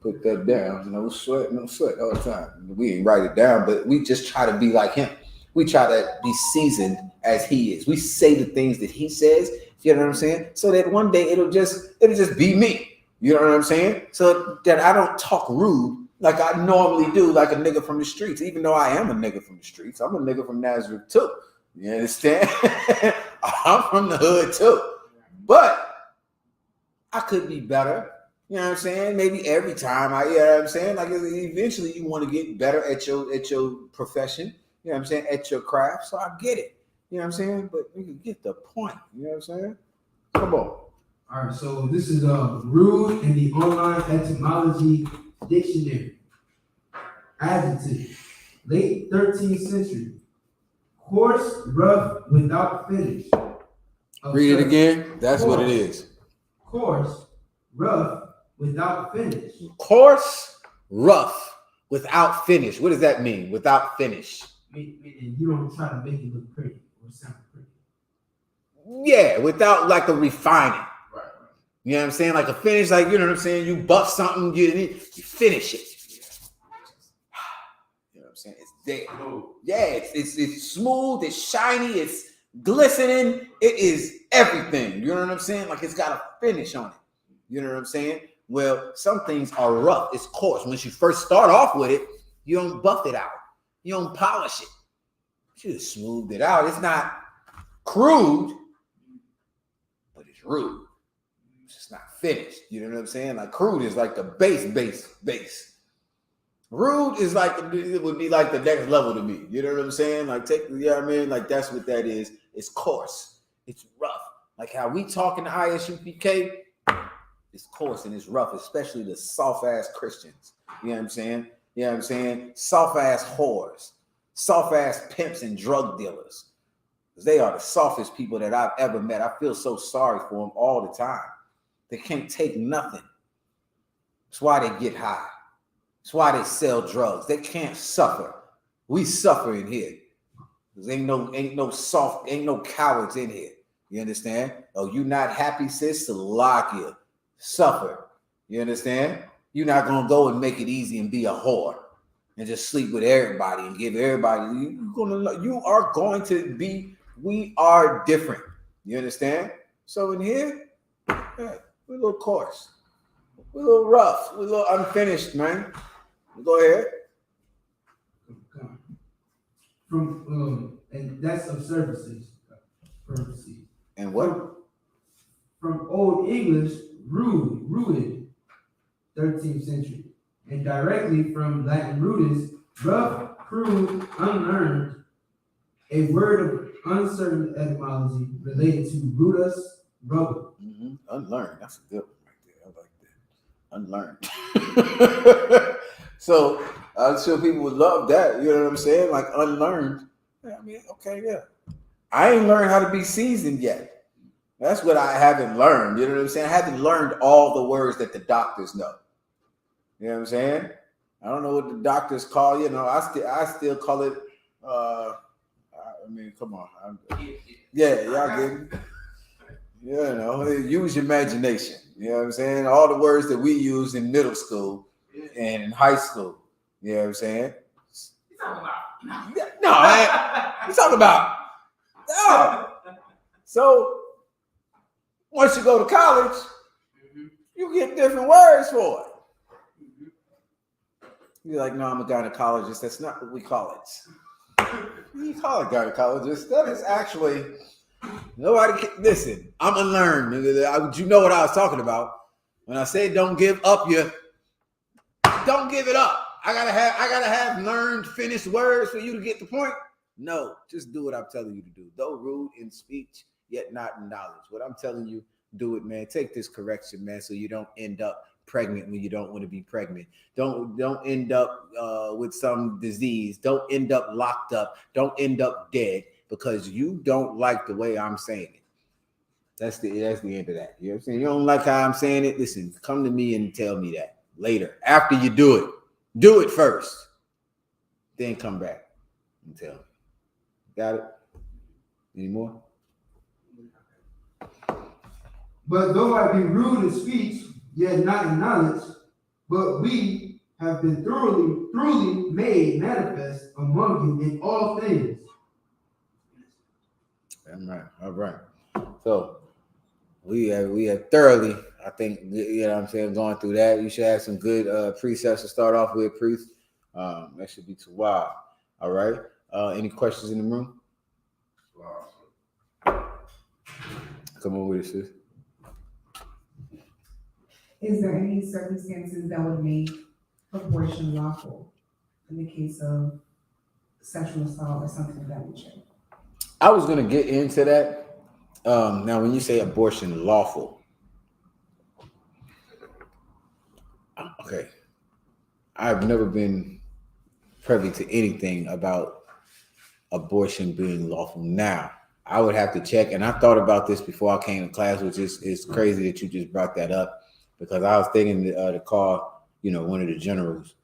Put that down. No sweat all the time. We ain't write it down, but we just try to be like him. We try to be seasoned as he is. We say the things that he says. You know what I'm saying? So that one day it'll just be me. You know what I'm saying? So that I don't talk rude like I normally do, like a nigga from the streets. Even though I am a nigga from the streets, I'm a nigga from Nazareth too. You understand? I'm from the hood too. But I could be better. You know what I'm saying? Maybe every time you know what I'm saying? Like eventually you want to get better at your profession. You know what I'm saying? At your craft. So I get it. You know what I'm saying? But you can get the point. You know what I'm saying? Come on. All right, so this is rude in the online etymology dictionary. Adjective, late 13th century. Coarse, rough, without finish. Read it again. That's what it is. Coarse, rough, without finish. Coarse, rough, without finish. What does that mean? Without finish. Meaning you don't try to make it look pretty or sound pretty. Yeah, without like a refining. Right. You know what I'm saying? Like a finish, like, you know what I'm saying? You buff something, you finish it. You know what I'm saying? It's there. Yeah, it's smooth, it's shiny, it's glistening. It is everything. You know what I'm saying? Like it's got a finish on it. You know what I'm saying? Well, some things are rough. It's coarse. Once you first start off with it, you don't buff it out. You don't polish it. You just smoothed it out. It's not crude, but it's rude. It's just not finished. You know what I'm saying? Like crude is like the base. Rude is like, it would be like the next level to me. You know what I'm saying? Like you know what I mean? Like that's what that is. It's coarse. It's rough. Like how we talk in the ISUPK, it's coarse and it's rough, especially the soft ass Christians. You know what I'm saying? You know what I'm saying? Soft ass whores, soft ass pimps and drug dealers. They are the softest people that I've ever met. I feel so sorry for them all the time. They can't take nothing. That's why they get high. That's why they sell drugs. They can't suffer. We suffer in here. There's ain't no cowards in here. You understand? Oh, you not happy, sis? To lock you. Suffer. You understand? You're not gonna go and make it easy and be a whore and just sleep with everybody and give everybody. You are going to be. We are different. You understand? So in here, yeah, we're a little coarse, we're a little rough, we're a little unfinished, man. Go ahead. And that's of services. And what? From Old English, rooted, 13th century, and directly from Latin rudis, rough, crude, unlearned, a word of uncertain etymology related to rudus, rubber. Mm-hmm. Unlearned. That's a good one right there. I like that. Unlearned. So I'm sure people would love that. You know what I'm saying? Like unlearned. I mean, okay, yeah. I ain't learned how to be seasoned yet. That's what I haven't learned. You know what I'm saying? I haven't learned all the words that the doctors know. You know what I'm saying? I don't know what the doctors call. You know, I still call it. I mean, come on. Yeah, y'all get it. You know, use your imagination. You know what I'm saying? All the words that we use in middle school and in high school. You know what I'm saying? You talking about? No. So once you go to college, you get different words for it. You're like, no, I'm a gynecologist. That's not what we call it. You call it gynecologist. That is actually nobody can, listen. I'm unlearned. You know what I was talking about when I said don't give up. Don't give it up. I gotta have learned finished words for you to get the point. No, just do what I'm telling you to do. Though rude in speech, yet not in knowledge. What I'm telling you, do it, man. Take this correction, man, so you don't end up pregnant when you don't want to be pregnant. Don't end up with some disease. Don't end up locked up. Don't end up dead because you don't like the way I'm saying it. That's the end of that. You know what I'm saying? You don't like how I'm saying it? Listen, come to me and tell me that later. After you do it. Do it first. Then come back and tell me. Got it? Any more? But though I be rude in speech, yet not in knowledge, but we have been thoroughly made manifest among you in all things. All right. So we have thoroughly, I think, you know what I'm saying, going through that. You should have some good precepts to start off with, priest. That should be too wild. All right. Any questions in the room? Come on with it, sis. Is there any circumstances that would make abortion lawful in the case of sexual assault or something of that nature? I was going to get into that. Now, when you say abortion lawful, okay, I've never been privy to anything about abortion being lawful. Now, I would have to check, and I thought about this before I came to class, which is crazy that you just brought that up, because I was thinking to call, one of the generals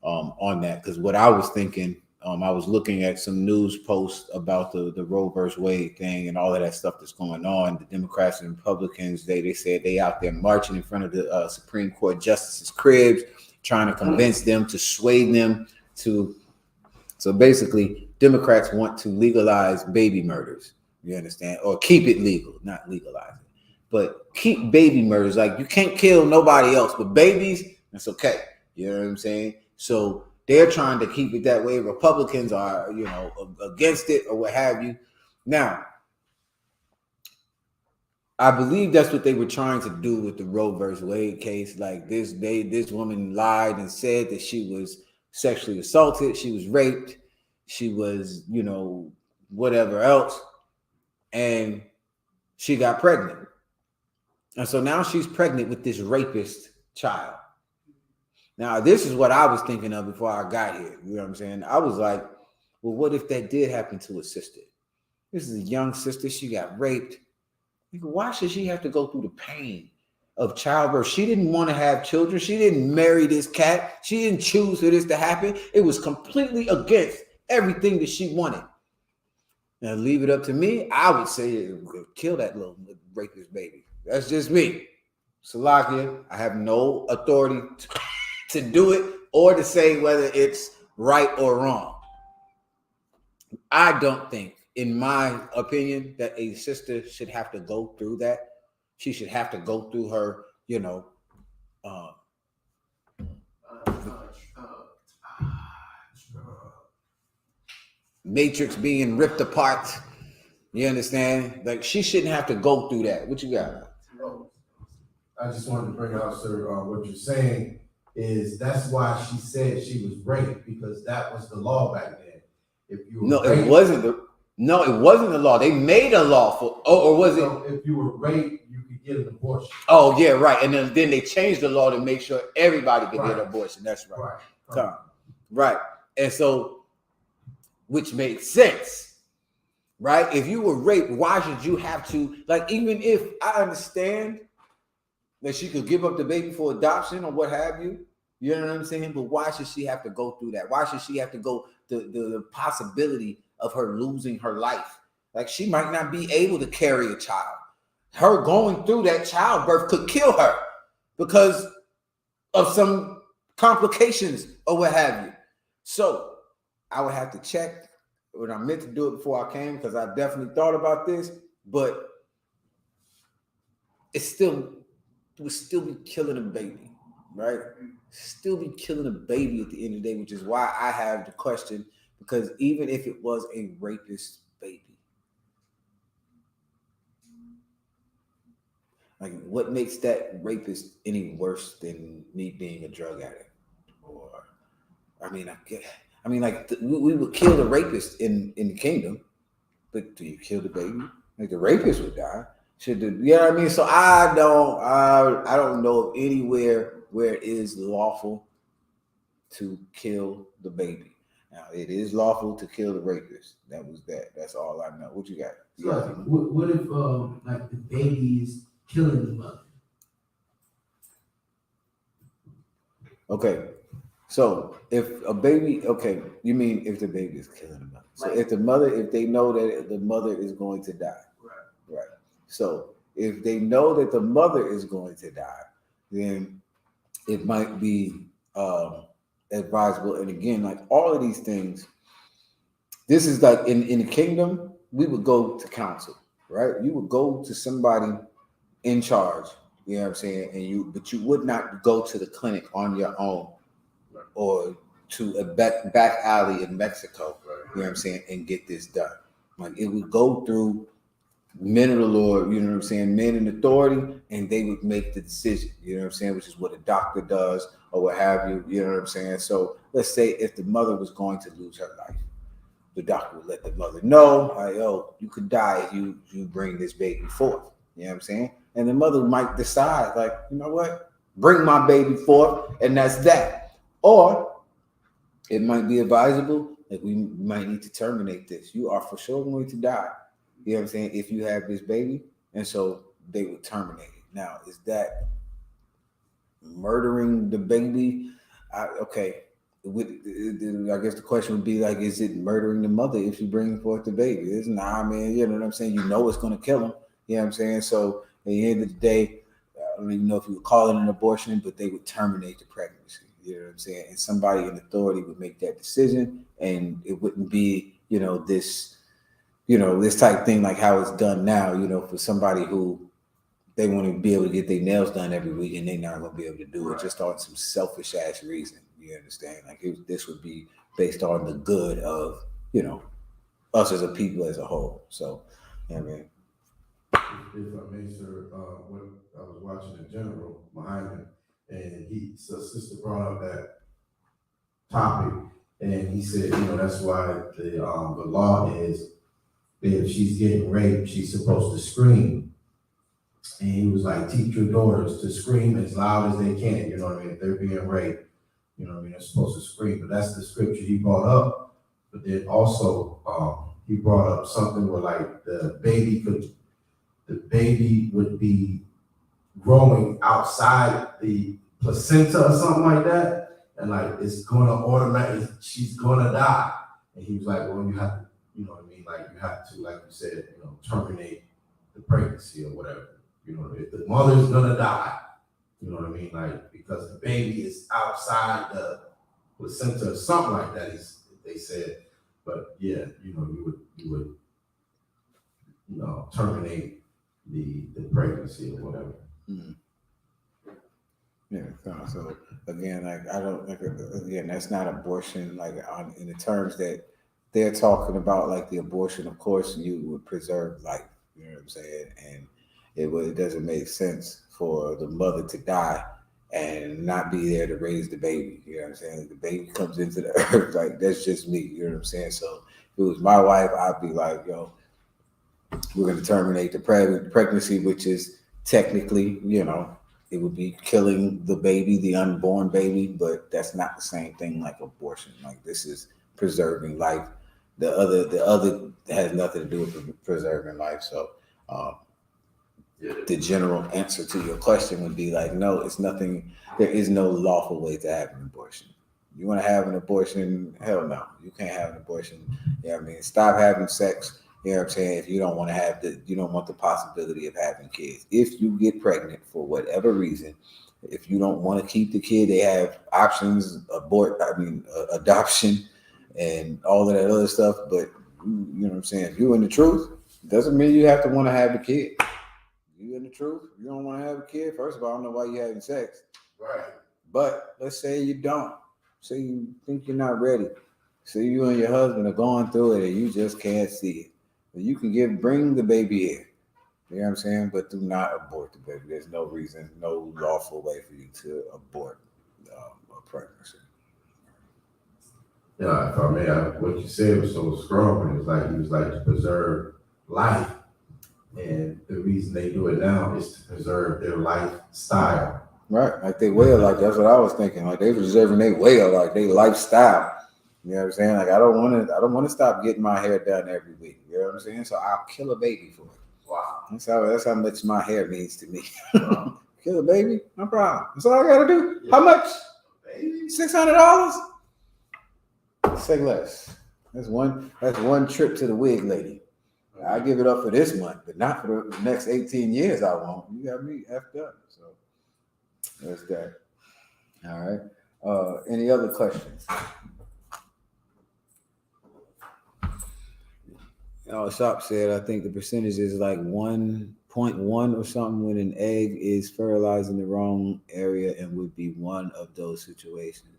on that, because what I was thinking, I was looking at some news posts about the Roe versus Wade thing and all of that stuff that's going on. The Democrats and Republicans, they said they out there marching in front of the Supreme Court justices' cribs, trying to convince them to sway them to. So basically, Democrats want to legalize baby murders. You understand? Or keep it legal, not legalize it, but keep baby murders. Like, you can't kill nobody else, but babies, that's okay. You know what I'm saying? So they're trying to keep it that way. Republicans are, against it or what have you. Now, I believe that's what they were trying to do with the Roe versus Wade case. Like, this woman lied and said that she was sexually assaulted, she was raped, she was, whatever else, and she got pregnant. And so now she's pregnant with this rapist child. Now, this is what I was thinking of before I got here. You know what I'm saying? I was like, well, what if that did happen to a sister? This is a young sister. She got raped. Why should she have to go through the pain of childbirth? She didn't want to have children. She didn't marry this cat. She didn't choose for this to happen. It was completely against everything that she wanted. Now, leave it up to me, I would say kill that little rapist baby. That's just me. Salakia, I have no authority to do it or to say whether it's right or wrong. I don't think, in my opinion, that a sister should have to go through that. She should have to go through her, matrix being ripped apart. You understand? Like, she shouldn't have to go through that. What you got? I just wanted to bring out, sir, what you're saying is that's why she said she was raped, because that was the law back then. If you were raped, it wasn't the law. They made a law for, or was it? If you were raped, you could get an abortion. Oh, yeah, right. And then they changed the law to make sure everybody could get an abortion. That's right. Right. And so, which made sense, right? If you were raped, why should you have to, like, even if I understand that she could give up the baby for adoption or what have you, you know what I'm saying? But why should she have to go through that? Why should she have to go the possibility of her losing her life? Like, she might not be able to carry a child. Her going through that childbirth could kill her because of some complications or what have you. So I would have to check when I meant to do it before I came, because I definitely thought about this, but it would still be killing a baby, right? still be killing a baby at the end of the day, which is why I have the question, because even if it was a rapist baby, like what makes that rapist any worse than me being a drug addict? Or, I mean, we would kill the rapist in the kingdom, but do you kill the baby? Like the rapist would die. Should the, you know what I mean? So I don't know of anywhere where it is lawful to kill the baby. Now it is lawful to kill the rapist. That was that. That's all I know. What you got? So, what if like the baby is killing the mother? Okay. So if a baby, okay, you mean if the baby is killing the mother. So if the mother, if they know that the mother is going to die. Right. So if they know that the mother is going to die, then it might be advisable. And again, like all of these things, this is like in the kingdom, we would go to counsel, right? You would go to somebody in charge, you know what I'm saying? But you would not go to the clinic on your own or to a back alley in Mexico, you know what I'm saying, and get this done. Like it would go through men of the Lord, you know what I'm saying, men in authority, and they would make the decision, you know what I'm saying, which is what a doctor does or what have you, you know what I'm saying? So let's say if the mother was going to lose her life, the doctor would let the mother know, like, oh, you could die if you bring this baby forth, you know what I'm saying? And the mother might decide, like, you know what, bring my baby forth, and that's that. Or it might be advisable, like we might need to terminate this. You are for sure going to die. You know what I'm saying? If you have this baby, and so they would terminate it. Now, is that murdering the baby? Okay. I guess the question would be like, is it murdering the mother if you bring forth the baby? It's not, man. You know what I'm saying? You know it's going to kill him. You know what I'm saying? So at the end of the day, I don't even know if you would call it an abortion, but they would terminate the pregnancy. You know what I'm saying? And somebody in authority would make that decision, and it wouldn't be, this type thing like how it's done now, for somebody who they want to be able to get their nails done every week and they're not going to be able to do it just on some selfish ass reason. You understand? Like this would be based on the good of, us as a people as a whole. So, yeah, man. If I may, sir, what I was watching in general behind him, and so sister brought up that topic, and he said, that's why the law is that if she's getting raped, she's supposed to scream. And he was like, teach your daughters to scream as loud as they can. You know what I mean? If they're being raped, they're supposed to scream. But that's the scripture he brought up. But then also, he brought up something where like the baby would be growing outside the placenta or something like that, and like it's gonna automatically, she's gonna die. And he was like, well, you have to, like you have to, like you said, terminate the pregnancy or whatever. If the mother's gonna die, like because the baby is outside the placenta or something like that, they said. But yeah, you would terminate the pregnancy or whatever. Mm-hmm. Yeah. So again, that's not abortion. Like in the terms that they're talking about, like the abortion. Of course, you would preserve life. You know what I'm saying? And it doesn't make sense for the mother to die and not be there to raise the baby. You know what I'm saying? Like the baby comes into the earth. Like that's just me. You know what I'm saying? So if it was my wife, I'd be like, yo, we're going to terminate the pregnancy, which is technically, it would be killing the baby, the unborn baby, but that's not the same thing like abortion. Like this is preserving life. The other has nothing to do with preserving life. So the general answer to your question would be like, no, it's nothing. There is no lawful way to have an abortion. You want to have an abortion? Hell no. You can't have an abortion. You know what I mean? Stop having sex. You know what I'm saying? If you don't want to you don't want the possibility of having kids. If you get pregnant for whatever reason, if you don't want to keep the kid, they have options, adoption and all of that other stuff. But you know what I'm saying? If you're in the truth, doesn't mean you have to want to have the kid. You in the truth? You don't want to have a kid? First of all, I don't know why you're having sex. Right. But let's say you don't. Say you think you're not ready. Say you and your husband are going through it and you just can't see it. But you can bring the baby in. You know what I'm saying? But do not abort the baby. There's no reason, no lawful way for you to abort a pregnancy. Yeah, if I may, what you said was so strong. It was like to preserve life. And the reason they do it now is to preserve their lifestyle. Right, like they will, like that's what I was thinking. Like they preserving their will, like their lifestyle. You know what I'm saying? Like I don't want to stop getting my hair done every week. You know what I'm saying? So I'll kill a baby for it. Wow. That's how much my hair means to me. Wow. Kill a baby, no problem. That's all I gotta do. Yeah. How much? $600? Say less. That's one trip to the wig lady. I give it up for this month, but not for the next 18 years. I won't. You got me effed up. So that's that. All right. Any other questions? Shop said, I think the percentage is like 1.1 or something when an egg is fertilized in the wrong area and would be one of those situations.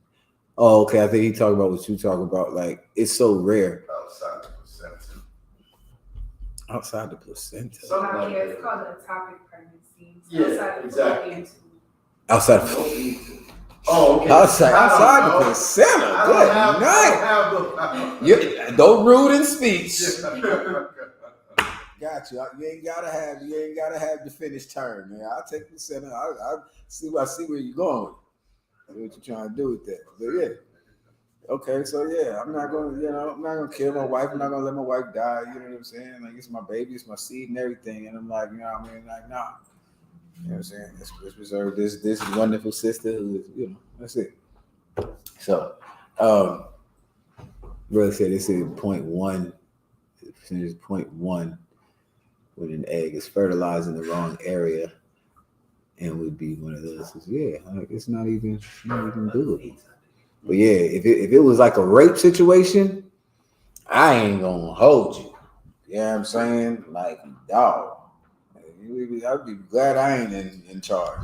Oh, okay. I think he talked about what you talk about. Like, it's so rare. Outside the placenta. Yeah, it's called a ectopic pregnancy. Yeah, exactly. Outside of Oh, okay. Outside the placenta. Good night. Don't rude in speech. Got you. You ain't gotta have the finished term, man. I'll take the placenta. I see where you're going. See what you're trying to do with that. But yeah. Okay, so yeah, I'm not gonna kill my wife. I'm not gonna let my wife die. You know what I'm saying? Like it's my baby, it's my seed and everything. And I'm like, you know what I mean? Like, nah. You know what I'm saying? Let's preserve this wonderful sister who is, that's it. So, brother said this is 0.1, percentage 0.1 when an egg is fertilized in the wrong area and would be one of those. Yeah, like it's not even doable. But yeah, if it was like a rape situation, I ain't gonna hold you. You know what I'm saying? Like, dog. I'd be glad I ain't in charge.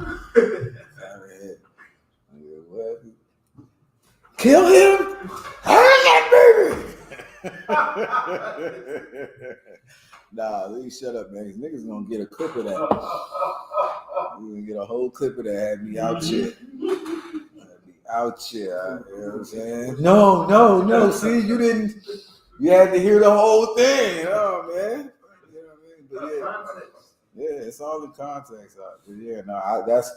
Kill him? I ain't that baby. Nah, please shut up, man. Niggas gonna get a clip of that. You gonna get a whole clip of that. Had me out here. Out here, you know what I'm saying? No. See, you had to hear the whole thing. Oh, man. You know what I mean? But yeah, it's all in context. But yeah, no, that's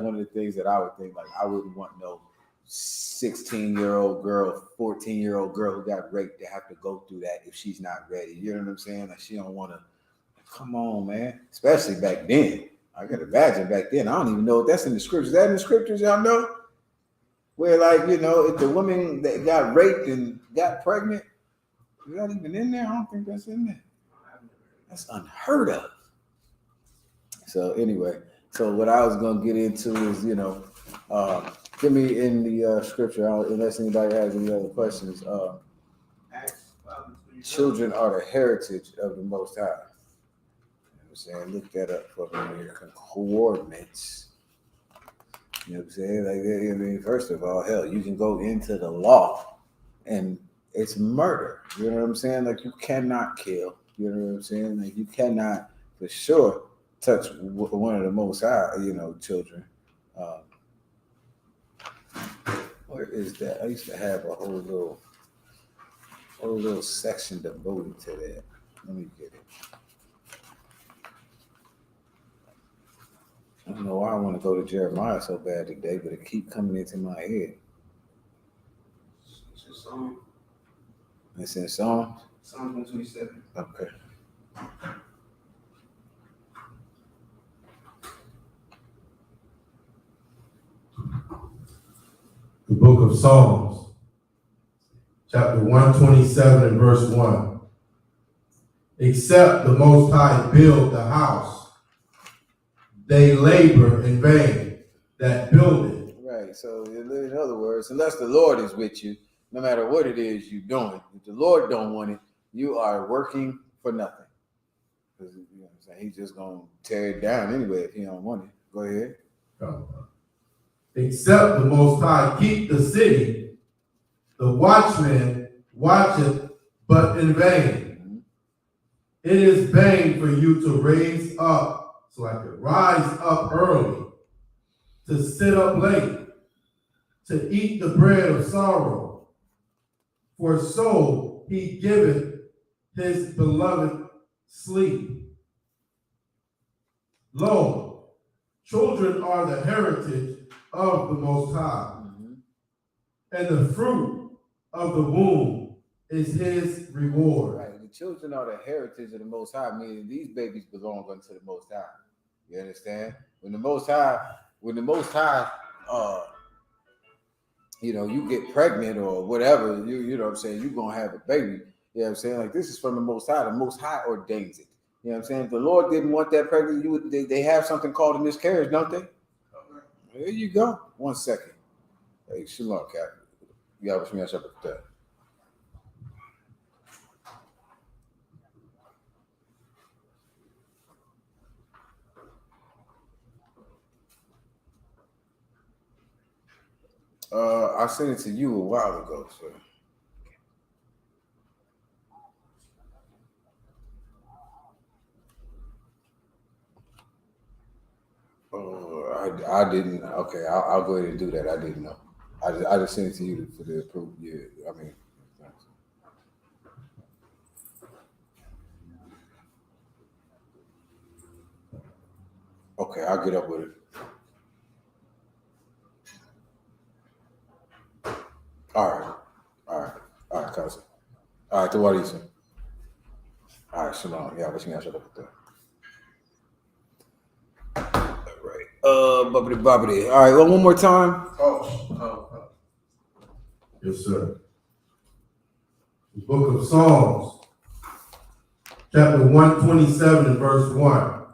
one of the things that I would think. Like, I wouldn't want no 16-year-old girl, 14-year-old girl who got raped to have to go through that if she's not ready. You know what I'm saying? Like, she don't want to. Come on, man. Especially back then. I can imagine back then. I don't even know if that's in the scriptures. Is that in the scriptures, y'all know? Where, like, if the woman that got raped and got pregnant, is that even in there? I don't think that's in there. That's unheard of. So anyway, what I was going to get into is, give me in the scripture, unless anybody has any other questions. Children are the heritage of the Most High. You know what I'm saying? Look that up for me. Coordinates. You know what I'm saying? Like, I mean, first of all, hell, you can go into the law and it's murder. You know what I'm saying? Like, you cannot kill. You know what I'm saying? Like, you cannot, for sure, touch one of the Most High, children. Where is that? I used to have a whole little section devoted to that. Let me get it. I don't know why I want to go to Jeremiah so bad today, but it keep coming into my head. It's a song. It's in Psalms? Psalm 127. Okay. The book of Psalms, chapter 127 and verse 1. Except the Most High build the house, they labor in vain that build it. Right. So in other words, unless the Lord is with you, no matter what it is you're doing, if the Lord don't want it, you are working for nothing. Because you know what I'm saying, he's just gonna tear it down anyway if he don't want it. Go ahead. Except the Most High keep the city, the watchman watcheth but in vain. It is vain for you to raise up, so I could rise up early, to sit up late, to eat the bread of sorrow. For so he giveth his beloved sleep. Lo, children are the heritage of the Most High, and the fruit of the womb is his reward. Right. The children are the heritage of the Most High, meaning these babies belong unto the Most High. You understand? When the Most High, you get pregnant or whatever, you know what I'm saying, you're gonna have a baby. You know what I'm saying? Like, this is from the Most High. The Most High ordains it. You know what I'm saying? If the Lord didn't want that pregnancy, they have something called a miscarriage, don't they? There you go. 1 second. Hey, shalom, Cap. You got to mess up with that. I sent it to you a while ago, sir. I didn't. Okay, I'll go ahead and do that. I didn't know. I just sent it to you for the approval. Yeah, I mean. Okay, I'll get up with it. All right, cousin. All right, to what is it? All right, shalom. Yeah, what you got to up with that? Bubbity. All right, well, one more time. Yes, sir. The book of Psalms, chapter 127 and verse 1.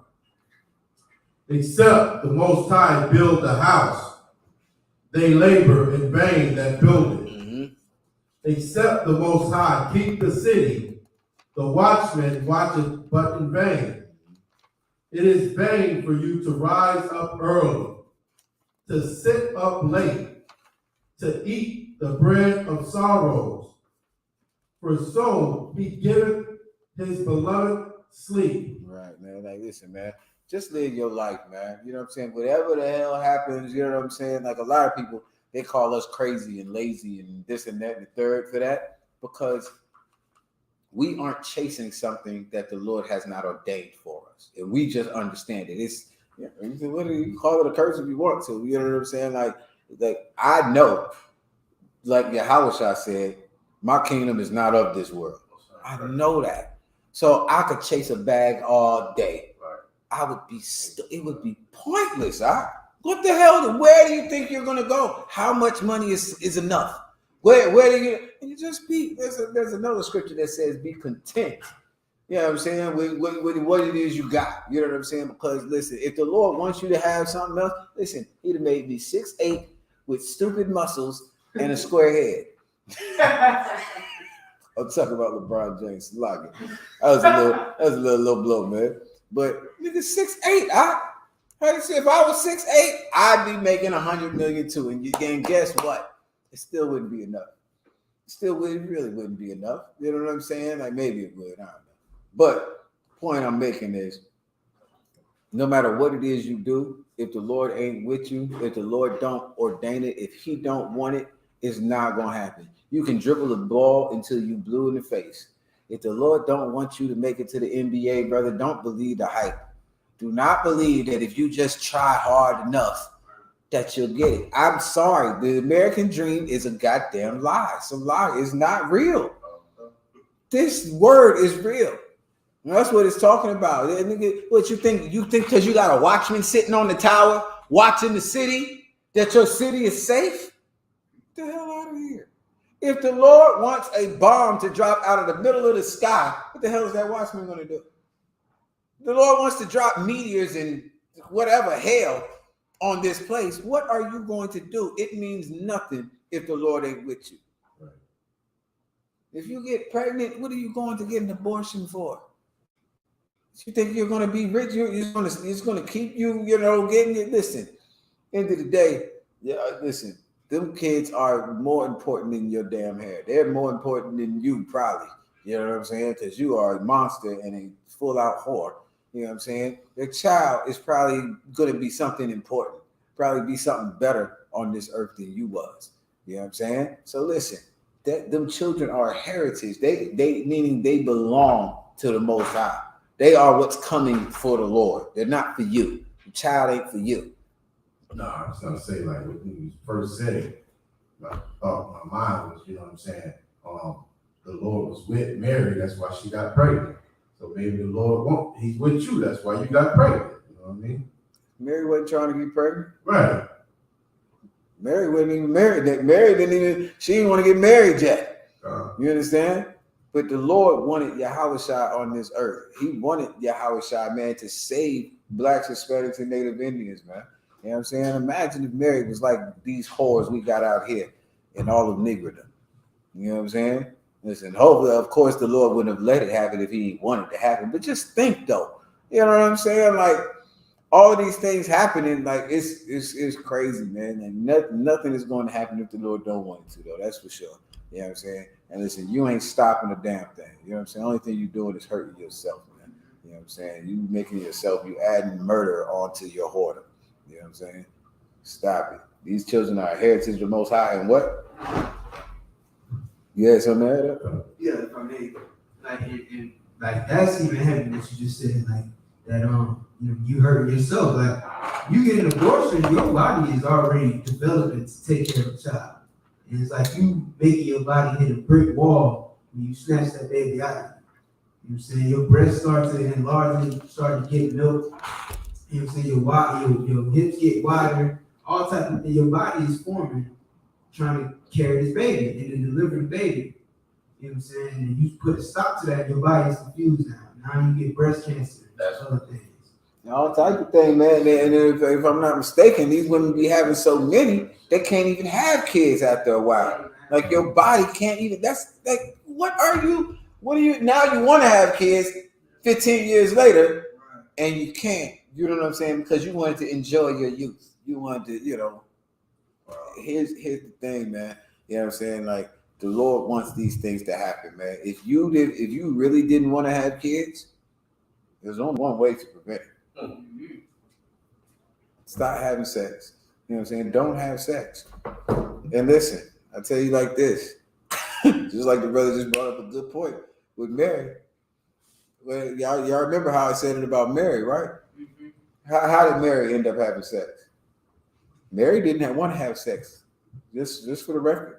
Except the Most High build the house, they labor in vain that build it. Except the Most High keep the city, the watchman watcheth but in vain. It is vain for you to rise up early, to sit up late, to eat the bread of sorrows. For so he giveth his beloved sleep. Right, man. Like, listen, man. Just live your life, man. You know what I'm saying? Whatever the hell happens, you know what I'm saying? Like, a lot of people, they call us crazy and lazy and this and that and the third for that, because we aren't chasing something that the Lord has not ordained for us. And we just understand it. It's, you call it a curse if you want to. You know what I'm saying? Like I know, like Yahushua said, my kingdom is not of this world. I know that. So I could chase a bag all day. I would be, it would be pointless. What the hell? Where do you think you're going to go? How much money is enough? Where do you just be? There's another scripture that says, be content. You know what I'm saying? With what it is you got. You know what I'm saying? Because listen, if the Lord wants you to have something else, listen, he'd have made me 6'8" with stupid muscles and a square head. I'm talking about LeBron James. That was a little low blow, man. But nigga, 6'8". If I was 6'8", I'd be making 100 million too. And guess what? It still wouldn't be enough. Really wouldn't be enough. You know what I'm saying? Like, maybe it would. I don't know. But the point I'm making is, no matter what it is you do, if the Lord ain't with you, if the Lord don't ordain it, if he don't want it, it's not gonna happen. You can dribble the ball until you blue in the face. If the Lord don't want you to make it to the NBA, brother, don't believe the hype. Do not believe that if you just try hard enough that you'll get it. I'm sorry. The American dream is a goddamn lie. Some lie. It's not real. This word is real. And that's what it's talking about. What you think? You think because you got a watchman sitting on the tower watching the city that your city is safe? Get the hell out of here. If the Lord wants a bomb to drop out of the middle of the sky, what the hell is that watchman going to do? The Lord wants to drop meteors and whatever hell on this place. What are you going to do? It means nothing if the Lord ain't with you. Right. If you get pregnant, what are you going to get an abortion for? You think you're going to be rich? It's going to keep you, getting it. Listen, end of the day, Yeah, listen, them kids are more important than your damn hair. They're more important than you, probably. You know what I'm saying? Because you are a monster and a full out whore. You know what I'm saying? Your child is probably going to be something important, probably be something better on this earth than you was. You know what I'm saying? So listen, that them children are a heritage. They meaning they belong to the Most High. They are what's coming for the Lord. They're not for you. The child ain't for you. No, I was gonna say like when you first said it, my thought, my mind was, you know what I'm saying? The Lord was with Mary, that's why she got pregnant. So maybe the Lord he's with you, that's why you got pregnant. You know what I mean? Mary wasn't trying to get pregnant. Right. Mary wasn't even married. Mary didn't even, she didn't want to get married yet. You understand? But the Lord wanted Yahushua on this earth. He wanted Yahushua, man, to save blacks, Hispanics, and Native Indians, man. You know what I'm saying? Imagine if Mary was like these whores we got out here in all of Negrodom. You know what I'm saying? Listen, hopefully, of course, the Lord wouldn't have let it happen if he wanted to happen. But just think, though. You know what I'm saying? Like, all of these things happening, like, it's crazy, man. And nothing is going to happen if the Lord don't want it to, though. That's for sure. You know what I'm saying? And listen, you ain't stopping a damn thing. You know what I'm saying? The only thing you're doing is hurting yourself, man. You know what I'm saying? You making yourself, you adding murder onto your whoredom. You know what I'm saying? Stop it. These children are a heritage of the Most High, and what? You had something to add up? Yeah, if I may, like that's even heavy what you just said, like that you hurt yourself. Like you get an abortion, your body is already developing to take care of a child. And it's like you making your body hit a brick wall when you snatch that baby out of you. You know what I'm saying? Your breasts start to enlarge and start to get milk. You know what I'm saying? Your hips get wider, all type of thing. Your body is forming, trying to carry this baby and then deliver the baby. You know what I'm saying? And you put a stop to that, your body is confused now. Now you get breast cancer and other things. All type of thing, man. And if I'm not mistaken, these women be having so many, they can't even have kids after a while. Like your body can't even, that's like, what are you, now you want to have kids 15 years later and you can't, you know what I'm saying? Because you wanted to enjoy your youth. You wanted to, here's the thing, man. You know what I'm saying? Like the Lord wants these things to happen, man. If you really didn't want to have kids, there's only one way to prevent it. Stop having sex. You know what I'm saying? Don't have sex. And listen, I tell you like this, just like the brother just brought up a good point with Mary. Well, y'all remember how I said it about Mary, right? Mm-hmm. How did Mary end up having sex? Mary didn't want to have sex. Just for the record.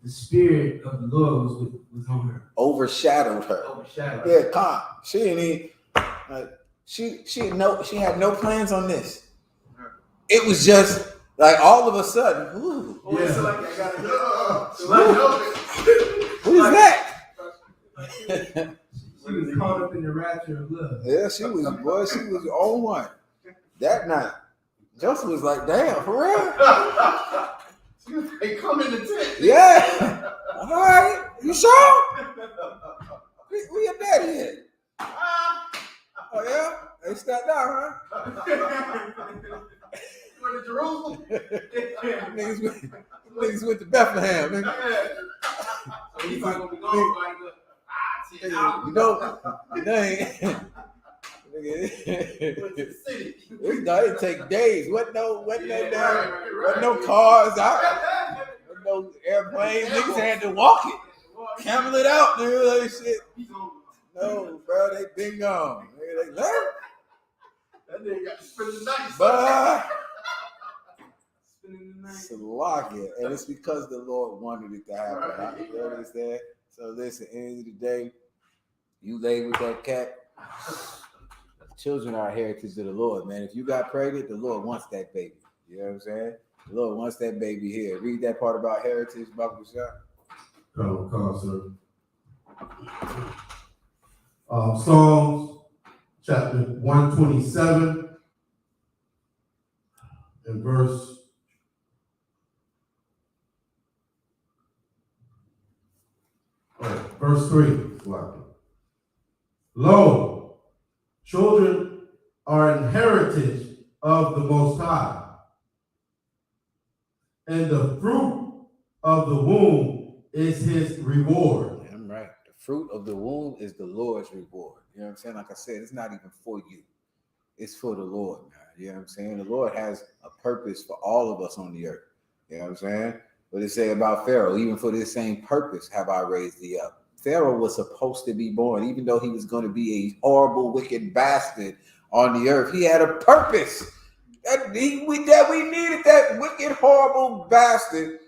The spirit of the Lord was on her. Overshadowed her. Yeah, calm. She didn't even. She had no plans on this. It was just like all of a sudden. Ooh, yeah. So like I gotta who is that? She was caught up in the rapture of love. Yeah, she was on one. That night, Joseph was like, "Damn, for real." They come in the tent. Yeah. All right. You sure? Where your daddy at? Oh yeah? They stepped out, huh? Went to Jerusalem. niggas went to Bethlehem. Nigga. So he's not gonna be gone for like 10 hours. You know, it take days. What no cars out. No airplanes. Niggas had to walk it. Camel it out, nigga. Like shit. No, bro, they been gone. Nigga, they left. That nigga got to spend the night. But Salakia. And it's because the Lord wanted it to happen. Right. You understand? So listen, at the end of the day, you lay with that cat. Children are a heritage of the Lord, man. If you got pregnant, the Lord wants that baby. You know what I'm saying? The Lord wants that baby here. Read that part about heritage, Bible shot. Come on, sir. Psalms chapter 127 and verse 3. Lo, children are an heritage of the Most High. and the fruit of the womb is his reward. I'm right. The fruit of the womb is the Lord's reward. You know what I'm saying? Like I said, it's not even for you. It's for the Lord, man. You know what I'm saying? The Lord has a purpose for all of us on the earth. You know what I'm saying? What it say about Pharaoh, even for this same purpose have I raised thee up. Pharaoh was supposed to be born, even though he was going to be a horrible, wicked bastard on the earth. He had a purpose. We needed that wicked, horrible bastard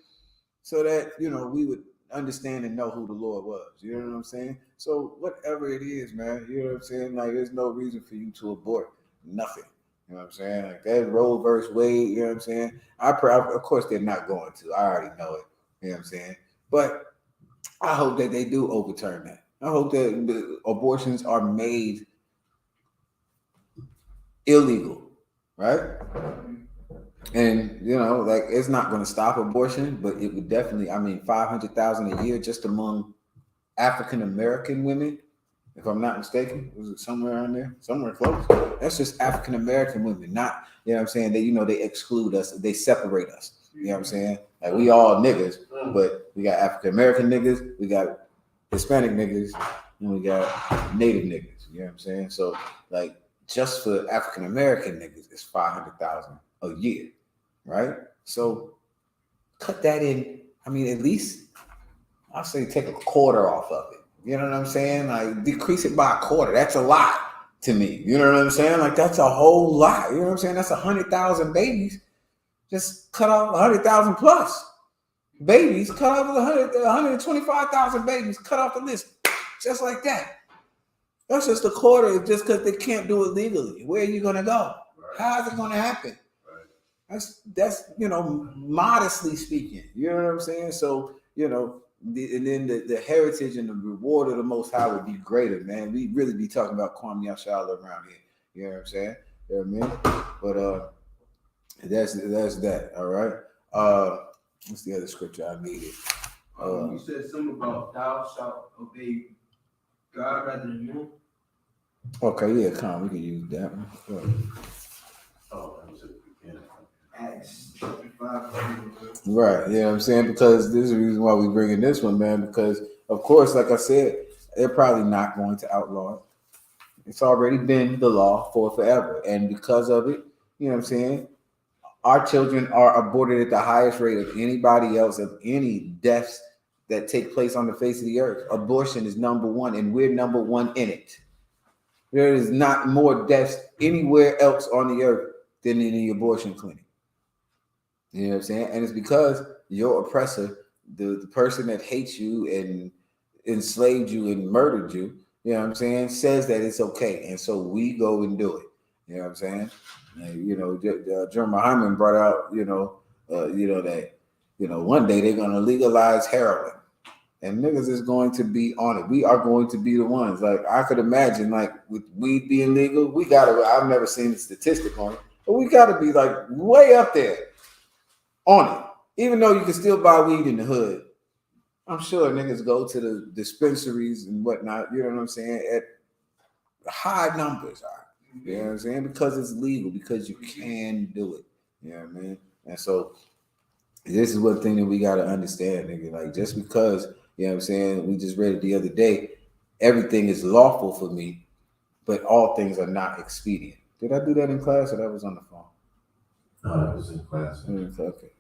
so that, you know, we would understand and know who the Lord was. You know what I'm saying? So whatever it is, man, you know what I'm saying? Like, there's no reason for you to abort nothing. You know what I'm saying? Like that Roe versus Wade, you know what I'm saying? Of course, they're not going to. I already know it. You know what I'm saying? But I hope that they do overturn that. I hope that the abortions are made illegal, right? And, you know, like, it's not going to stop abortion, but it would definitely, 500,000 a year just among African-American women, if I'm not mistaken. Was it somewhere around there? Somewhere close. That's just African-American women, not, you know what I'm saying? They, you know, they exclude us. They separate us. You know what I'm saying? Like, we all niggas, but we got African-American niggas, we got Hispanic niggas, and we got Native niggas. You know what I'm saying? So, like, just for African-American niggas, it's 500,000 a year, right? So cut that in. At least I'll say take a quarter off of it. You know what I'm saying? Like, decrease it by a quarter. That's a lot to me. You know what I'm saying? Like, that's a whole lot. You know what I'm saying? That's 100,000 babies. Just cut off 100,000 plus babies. Cut off 125,000 babies. Cut off the list. Just like that. That's just a quarter just because they can't do it legally. Where are you going to go? Right. How is it going to happen? Right. That's you know, modestly speaking. You know what I'm saying? So, you know, and then the heritage and the reward of the Most High would be greater, man. We really be talking about Kwame Yashala around here. You know what I'm saying? You know what I mean? But that's that. All right. What's the other scripture I needed? You said something about thou shalt obey God rather than man. Okay, yeah, we can use that one. Acts chapter 5. Right, you know what I'm saying? Because this is the reason why we're bringing this one, man. Because, of course, like I said, they're probably not going to outlaw it. It's already been the law for forever. And because of it, you know what I'm saying, our children are aborted at the highest rate of anybody else, of any deaths that take place on the face of the earth. Abortion is number one, and we're number one in it. There is not more deaths anywhere else on the earth than in the abortion clinic. You know what I'm saying? And it's because your oppressor, the person that hates you and enslaved you and murdered you, you know what I'm saying, says that it's okay. And so we go and do it. You know what I'm saying? And, you know, Jeremiah Hyman brought out, that, one day they're going to legalize heroin. And niggas is going to be on it. We are going to be the ones. Like, I could imagine, like, with weed being legal, I've never seen a statistic on it, but we got to be, like, way up there on it. Even though you can still buy weed in the hood, I'm sure niggas go to the dispensaries and whatnot, you know what I'm saying, at high numbers. You know what I'm saying? Because it's legal, because you can do it. You know what I mean? And so this is one thing that we got to understand, nigga. Like, just because, you know what I'm saying, we just read it the other day, everything is lawful for me, but all things are not expedient. Did I do that in class, or that was on the phone? No, that was in class. Okay.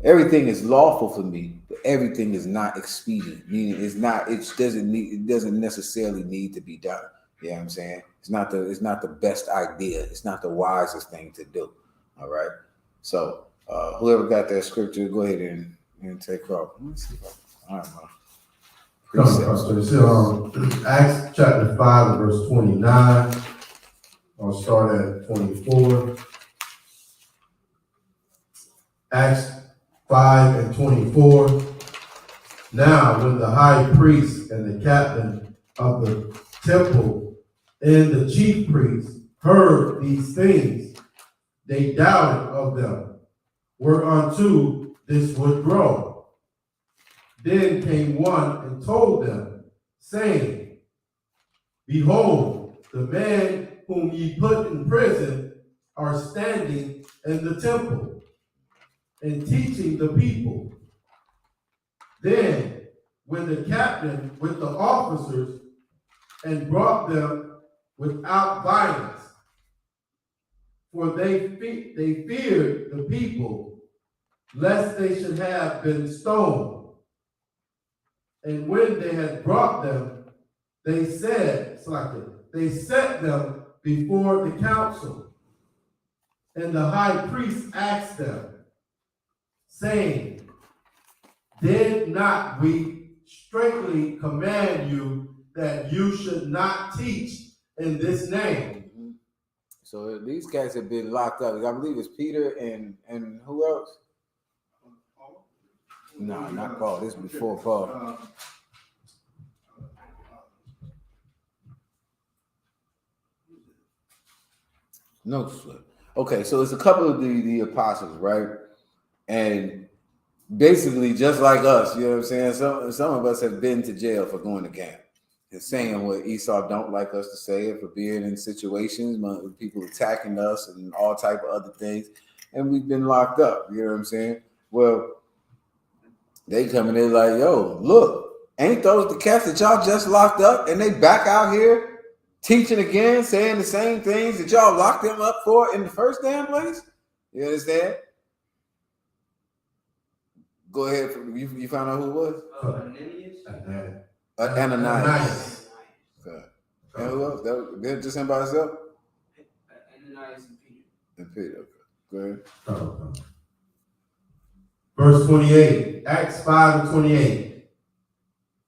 Everything is lawful for me, but everything is not expedient. Meaning it doesn't necessarily need to be done. You know what I'm saying? It's not the best idea. It's not the wisest thing to do. All right. So whoever got that scripture, go ahead and take off. Let me see. All right, man. Acts chapter 5, verse 29. I'll start at 24. Acts 5 and 24. Now, when the high priest and the captain of the temple and the chief priests heard these things, they doubted of them, whereunto this would grow. Then came one and told them, saying, Behold, the man whom ye put in prison are standing in the temple. and teaching the people. Then, when the captain with the officers and brought them without violence, for they feared the people, lest they should have been stoned. And when they had brought them, they set them before the council. And the high priest asked them, saying, did not we strictly command you that you should not teach in this name? Mm-hmm. So these guys have been locked up. I believe it's Peter and who else? No, not Paul. This is before Paul. No slip. Okay, so it's a couple of the apostles, right? And basically, just like us, you know what I'm saying? Some of us have been to jail for going to camp and saying what Esau don't like us to say, and for being in situations with people attacking us and all type of other things, and we've been locked up. You know what I'm saying? Well, they come in there like, yo, look, ain't those the cats that y'all just locked up, and they back out here teaching again, saying the same things that y'all locked them up for in the first damn place? You understand? Go ahead. You found out who it was? Ananias. Okay. And who else? That just him by himself? Ananias And Peter. Okay. Go ahead. Verse 28, Acts 5:28,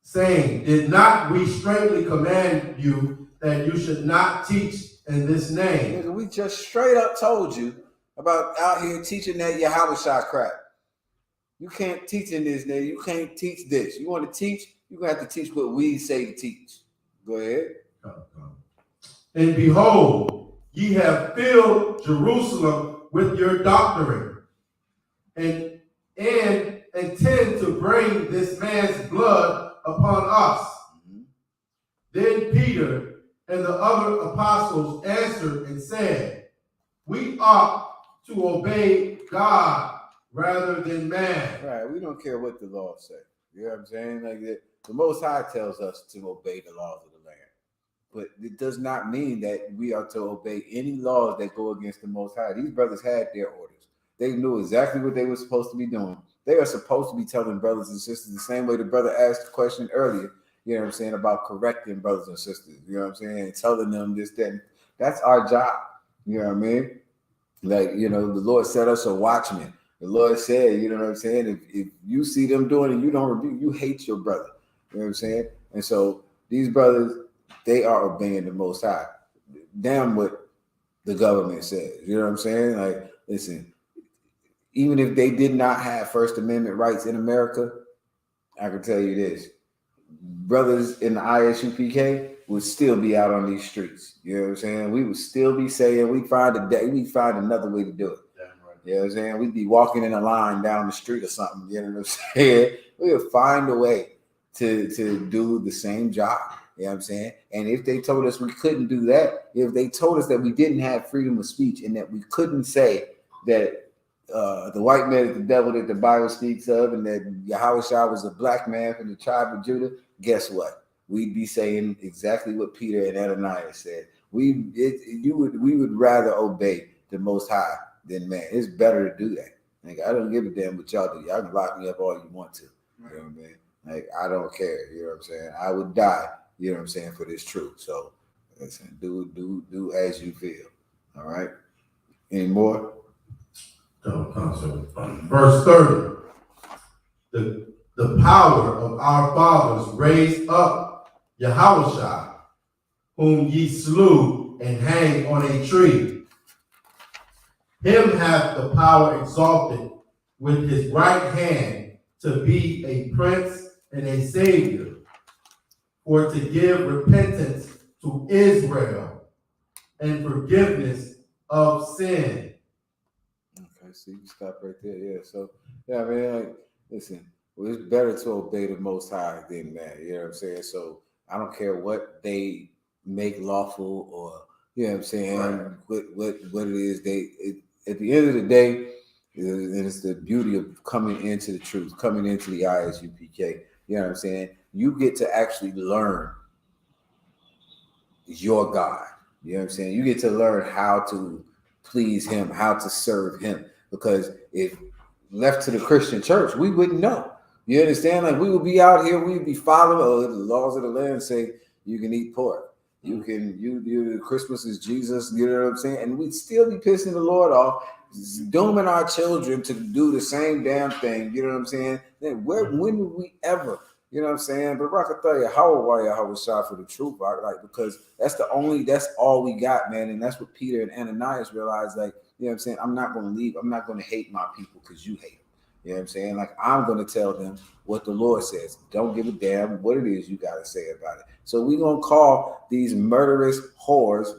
saying, did not we straightly command you that you should not teach in this name? We just straight up told you about out here teaching that Yahushua crap. You can't teach in this name. You can't teach this. You want to teach, you're going to have to teach what we say to teach. Go ahead. And behold, ye have filled Jerusalem with your doctrine, and intend to bring this man's blood upon us. Mm-hmm. Then Peter and the other apostles answered and said, we ought to obey God rather than man. Right. We don't care what the law says. You know what I'm saying? Like the Most High tells us to obey the laws of the land. But it does not mean that we are to obey any laws that go against the Most High. These brothers had their orders. They knew exactly what they were supposed to be doing. They are supposed to be telling brothers and sisters the same way the brother asked the question earlier, you know what I'm saying, about correcting brothers and sisters, you know what I'm saying, and telling them this, that. That's our job, you know what I mean? Like, you know, the Lord set us a watchman. The Lord said, you know what I'm saying, if you see them doing it, you don't rebuke, you hate your brother, you know what I'm saying? And so these brothers, they are obeying the Most High. Damn what the government says, you know what I'm saying? Like, listen, even if they did not have First Amendment rights in America, I can tell you this: brothers in the ISUPK would still be out on these streets. You know what I'm saying? We would still be saying we'd find another way to do it. Right. You know what I'm saying? We'd be walking in a line down the street or something. You know what I'm saying? We would find a way to do the same job. You know what I'm saying? And if they told us we couldn't do that, if they told us that we didn't have freedom of speech and that we couldn't say that the white man is the devil that the Bible speaks of, and that Yahushua was a black man from the tribe of Judah, guess what? We'd be saying exactly what Peter and Ananias said. We would rather obey the Most High than man. It's better to do that. Like, I don't give a damn what y'all do. Y'all can lock me up all you want to. You know what I mean? Like, I don't care. You know what I'm saying? I would die, you know what I'm saying, for this truth. So listen, do as you feel. All right? Any more? Verse 30, the power of our fathers raised up Yahushua, whom ye slew and hanged on a tree. Him hath the power exalted with his right hand to be a prince and a savior, for to give repentance to Israel and forgiveness of sin. Okay, so you can stop right there. Yeah. So, yeah, man, like, listen, well, it's better to obey the Most High than man. You know what I'm saying? So I don't care what they make lawful, or, you know what I'm saying, right, what it is. At the end of the day, And it's the beauty of coming into the truth, coming into the ISUPK. You know what I'm saying? You get to actually learn your God. You know what I'm saying? You get to learn how to please him, how to serve him. Because if left to the Christian church, we wouldn't know. You understand? Like we would be out here, we'd be following the laws of the land say you can eat pork. You can, Christmas is Jesus, you know what I'm saying? And we'd still be pissing the Lord off, dooming our children to do the same damn thing, you know what I'm saying? Then when would we ever, you know what I'm saying? But I can tell you how was shot for the truth, like, because that's all we got, man. And that's what Peter and Ananias realized, like, you know what I'm saying? I'm not going to leave. I'm not going to hate my people because you hate them. You know what I'm saying? Like, I'm going to tell them what the Lord says. Don't give a damn what it is you got to say about it. So we're going to call these murderous whores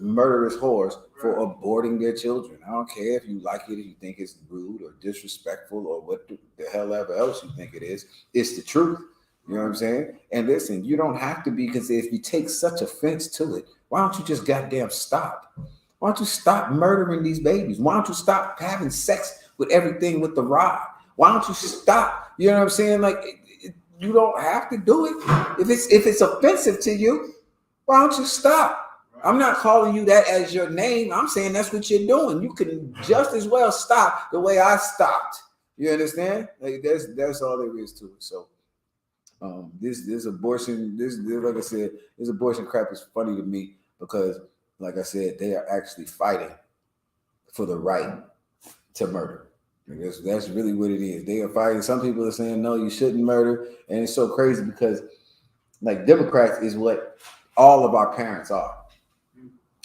for aborting their children. I don't care if you like it, if you think it's rude or disrespectful or what the hell ever else you think it is. It's the truth. You know what I'm saying? And listen, you don't have to be, because if you take such offense to it, why don't you just goddamn stop? Why don't you stop murdering these babies? Why don't you stop having sex with everything with the rod? Why don't you stop? You know what I'm saying? Like, you don't have to do it. If it's offensive to you, why don't you stop? I'm not calling you that as your name. I'm saying that's what you're doing. You can just as well stop the way I stopped. You understand? Like that's all there is to it. So this abortion, like I said, this abortion crap is funny to me because, like I said, they are actually fighting for the right to murder. That's really what it is. They are fighting. Some people are saying, no, you shouldn't murder. And it's so crazy because, like, Democrats is what all of our parents are.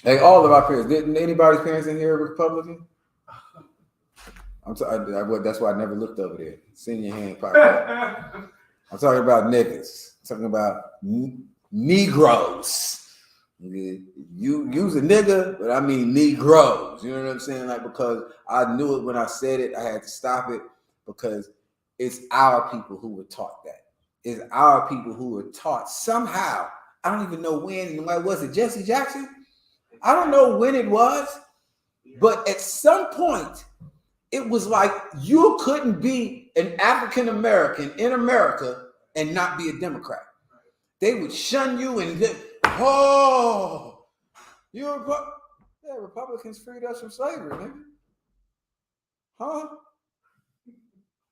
Like, all of our parents. Didn't anybody's parents in here Republican? That's why I never looked over there. Send your hand pop up. I'm talking about niggas. I'm talking about Negroes. You use a nigga, but I mean Negroes. You know what I'm saying? Like, because I knew it when I said it, I had to stop it because it's our people who were taught that. It's our people who were taught somehow. I don't even know when. Why was it Jesse Jackson? I don't know when it was, but at some point, it was like you couldn't be an African American in America and not be a Democrat. They would shun you and Republicans freed us from slavery, nigga. Huh?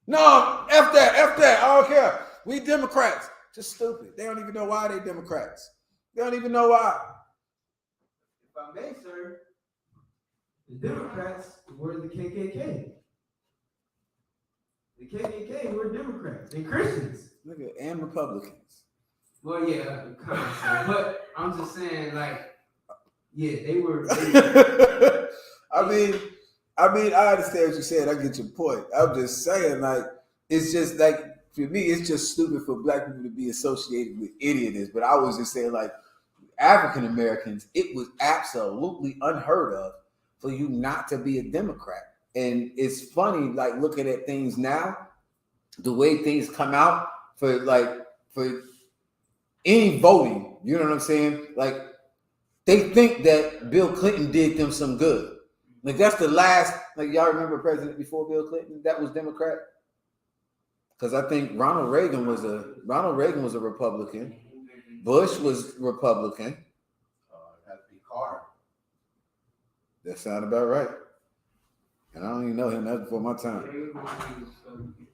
No, F that. I don't care. We Democrats. Just stupid. They don't even know why they Democrats. They don't even know why. If I may, sir, the Democrats were the KKK. The KKK were Democrats and Christians. Nigga, and Republicans. Well, yeah, kind of, but I'm just saying, like, yeah, they were. I mean, I understand what you said. I get your point. I'm just saying, like, it's just like, for me, it's just stupid for black people to be associated with any of this. But I was just saying, like, African Americans, it was absolutely unheard of for you not to be a Democrat. And it's funny, like, looking at things now, the way things come out for any voting, you know what I'm saying? Like, they think that Bill Clinton did them some good. Like, that's the last, like, y'all remember president before Bill Clinton? That was Democrat. Because I think Ronald Reagan was a Republican. Bush was Republican. It had to be Carter. That sound about right. And I don't even know him. That's before my time.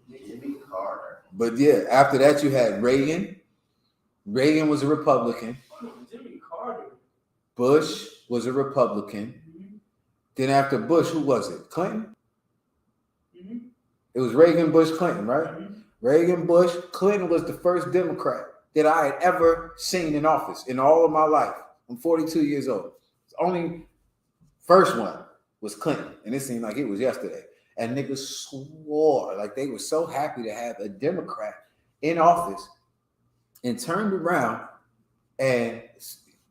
Jimmy Carter. But yeah, after that you had Reagan. Reagan was a Republican. Jimmy Carter. Bush was a Republican. Mm-hmm. Then after Bush, who was it? Clinton? Mm-hmm. It was Reagan, Bush, Clinton, right? Mm-hmm. Reagan, Bush, Clinton was the first Democrat that I had ever seen in office in all of my life. I'm 42 years old. The only first one was Clinton, and it seemed like it was yesterday. And niggas swore, like they were so happy to have a Democrat in office, and turned around and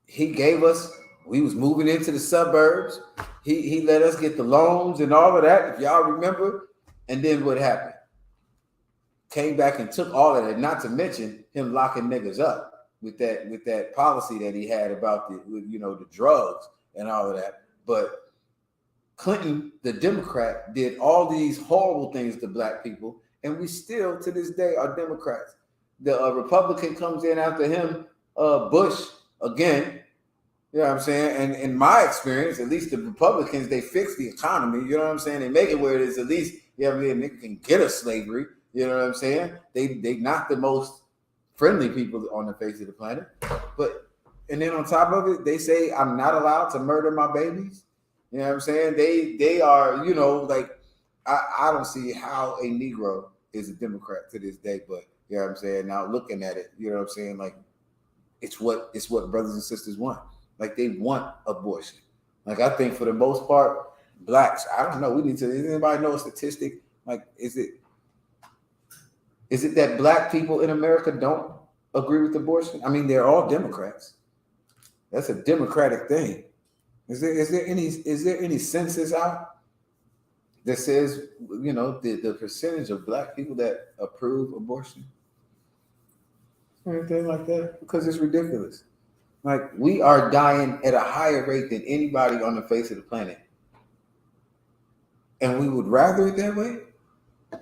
he gave us, we was moving into the suburbs. He let us get the loans and all of that, if y'all remember. And then what happened? Came back and took all of that, not to mention him locking niggas up with that policy that he had about the drugs and all of that. But Clinton, the Democrat, did all these horrible things to black people, and we still to this day are Democrats. The Republican comes in after him, Bush again. You know what I'm saying? And in my experience, at least the Republicans, they fix the economy. You know what I'm saying? They make it where it is at least, you know what I mean, nigga can get a slavery. You know what I'm saying? They not the most friendly people on the face of the planet. But and then on top of it, they say I'm not allowed to murder my babies. You know what I'm saying? They are, you know, like I don't see how a Negro is a Democrat to this day, but you know what I'm saying? Now looking at it, you know what I'm saying? Like it's what brothers and sisters want. Like they want abortion. Like I think for the most part, blacks, I don't know. We need to, does anybody know a statistic? Like, is it that black people in America don't agree with abortion? I mean, they're all Democrats. That's a democratic thing. Is there any census out that says, you know, the percentage of black people that approve abortion? Or anything like that? Because it's ridiculous. Like we are dying at a higher rate than anybody on the face of the planet. And we would rather it that way? I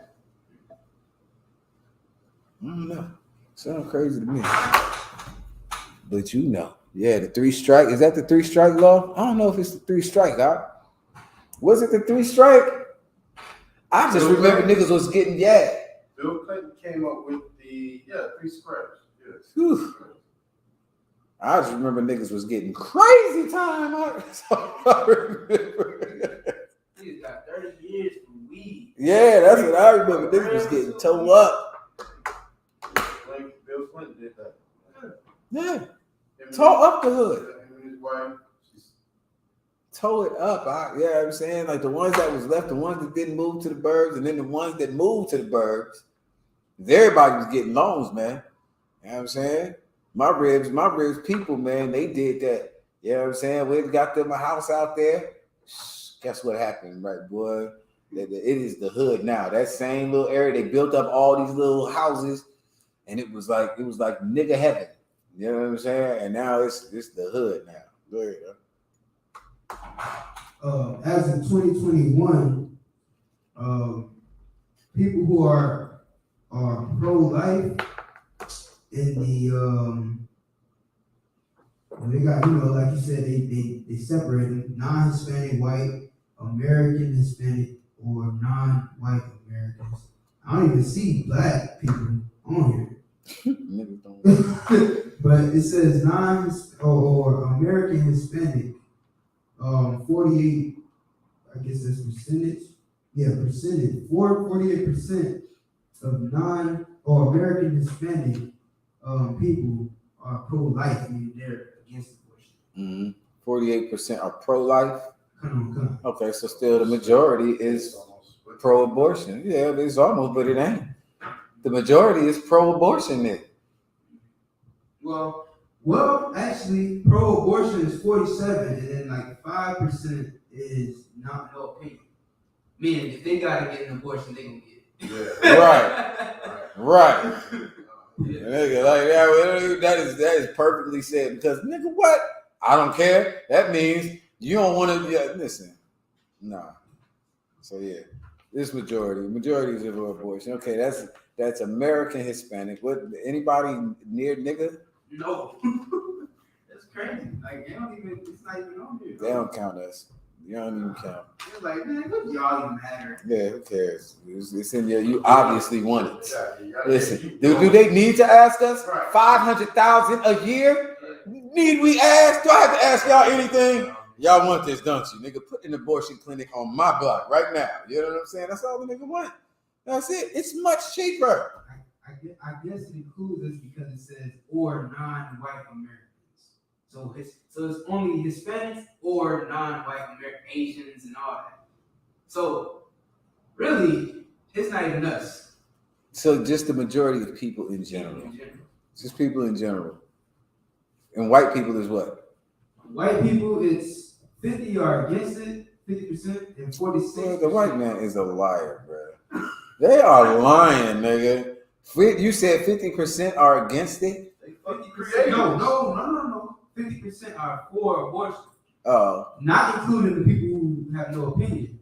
don't know. Sounds crazy to me. But you know. Yeah, the 3 strike. Is that the 3 strike law? I don't know if it's the 3 strike, Was it the 3 strike? I just remember niggas was getting Bill Clinton came up with the 3 strikes. Yes. Whew. I just remember niggas was getting crazy time. I remember. He's got 30 years for weed. Yeah, that's what I remember. Niggas was getting towed up. Bill Clinton did that. Yeah. Tow up the hood. Him and his wife. Tow it up. Yeah, you know I'm saying? Like the ones that was left, the ones that didn't move to the burbs, and then the ones that moved to the burbs, everybody was getting loans, man. You know what I'm saying? My ribs people, man, they did that. You know what I'm saying? We got them a house out there. Guess what happened, right, boy? It is the hood now. That same little area, they built up all these little houses, and it was like nigga heaven. You know what I'm saying? And now it's the hood now. Go ahead, As in 2021, people who are pro-life in the they got, you know, like you said, they separate them: non-Hispanic, white, American, Hispanic, or non-white Americans. I don't even see black people on here. But it says or American Hispanic, 48, I guess that's percentage. Yeah, percentage. 48% of American Hispanic people are pro-life, meaning they're against abortion. 48% are pro-life. Come on. Okay, so still the majority is pro-abortion. Yeah, it's almost, but it ain't. The majority is pro-abortion then. Well, actually, pro-abortion is 47, and then like 5% is no opinion. Meaning, if they gotta get an abortion, they gonna get it. Yeah. Right. Nigga, like that is perfectly said, because nigga, what? I don't care. That means you don't want to. Yeah, listen, nah. So yeah, this majority is of abortion. Okay, that's American Hispanic. What? Anybody near nigga? No. That's crazy. Like they don't even. It's not even on here. They don't count us. You don't even count. It's like, man, what y'all even matter? Yeah, who cares? It's in there. You obviously want it. Listen, do they need to ask us? 500,000 a year? Need we ask? Do I have to ask y'all anything? Y'all want this, don't you? Nigga, put an abortion clinic on my block right now. You know what I'm saying? That's all the nigga want. That's it. It's much cheaper. I guess it includes us because it says or non-white Americans. So it's only Hispanics or non-white American, Asians and all that. So really, it's not even us. So just the majority of people in general. Just people in general. And white people is what? White people, it's 50 are against it, 50%, and 46%. The white man is a liar, bro. They are lying, nigga. You said 50% are against it? 50%? No. 50% are for abortion. Oh. Not including the people who have no opinion.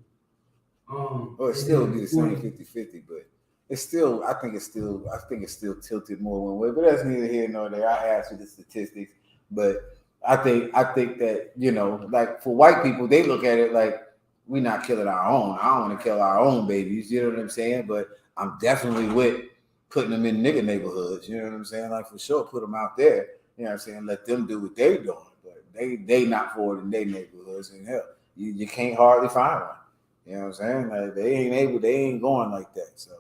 Well, it still would be the same 50-50, but it's still, I think it's still tilted more one way. But that's neither here nor there. I asked you the statistics, but I think that, you know, like for white people, they look at it like we're not killing our own. I don't want to kill our own babies. You know what I'm saying? But I'm definitely with putting them in nigga neighborhoods. You know what I'm saying? Like for sure, put them out there. You know what I'm saying? Let them do what they doing. But they not for it in their neighborhoods. And hell, you can't hardly find one. You know what I'm saying? Like they ain't going like that. So,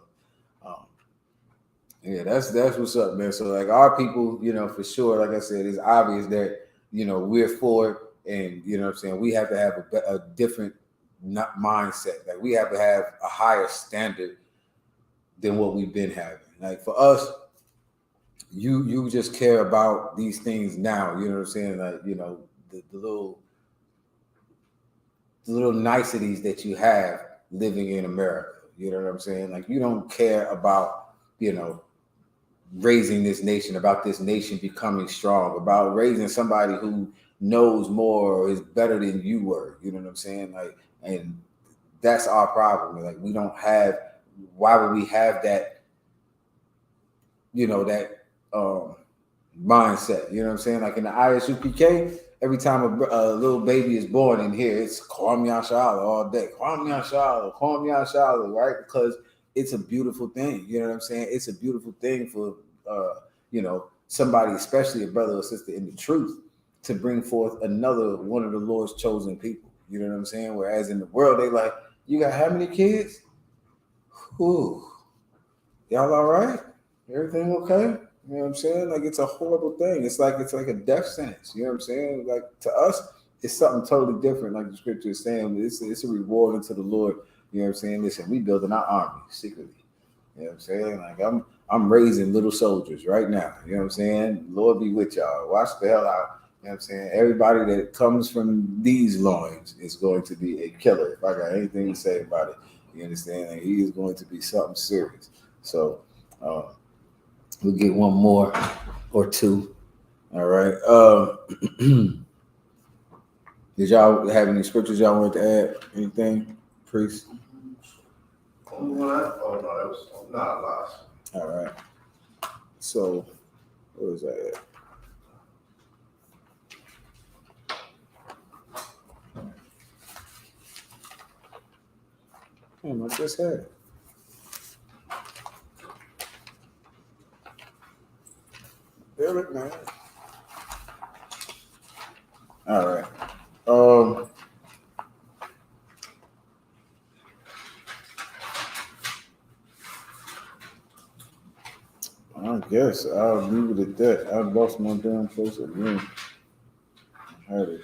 yeah, that's what's up, man. So like our people, you know, for sure, like I said, it's obvious that, you know, we're for it, and you know what I'm saying, we have to have a different mindset. Like we have to have a higher standard than what we've been having. Like for us, you just care about these things now. You know what I'm saying? Like, you know, the little niceties that you have living in America. You know what I'm saying? Like you don't care about, you know, raising this nation, about this nation becoming strong, about raising somebody who knows more or is better than you were. You know what I'm saying? Like, and that's our problem. Like we don't have, why would we have that, you know, that mindset? You know what I'm saying? Like in the Isupk, every time a little baby is born in here, it's Kwame Ashala all day. Kwame Ashala, right? Because it's a beautiful thing. You know what I'm saying? It's a beautiful thing for, you know, somebody, especially a brother or sister in the truth, to bring forth another one of the Lord's chosen people. You know what I'm saying? Whereas in the world, they like, you got how many kids? Whew. Y'all all right? Everything okay? You know what I'm saying? Like it's a horrible thing. It's like a death sentence. You know what I'm saying? Like to us, it's something totally different. Like the scripture is saying, it's a reward unto the Lord. You know what I'm saying? Listen, we building our army secretly. You know what I'm saying? Like I'm raising little soldiers right now. You know what I'm saying? Lord be with y'all. Watch the hell out. You know what I'm saying? Everybody that comes from these loins is going to be a killer. If I got anything to say about it, you understand? Like he is going to be something serious. So we'll get one more or two. All right. Did y'all have any scriptures y'all wanted to add? Anything, priest? Oh no, that was not lost. All right. So, what was that at? Damn, I just had it. Damn it, man. All right. I guess I'll leave it at that. I lost my damn place again. I had it.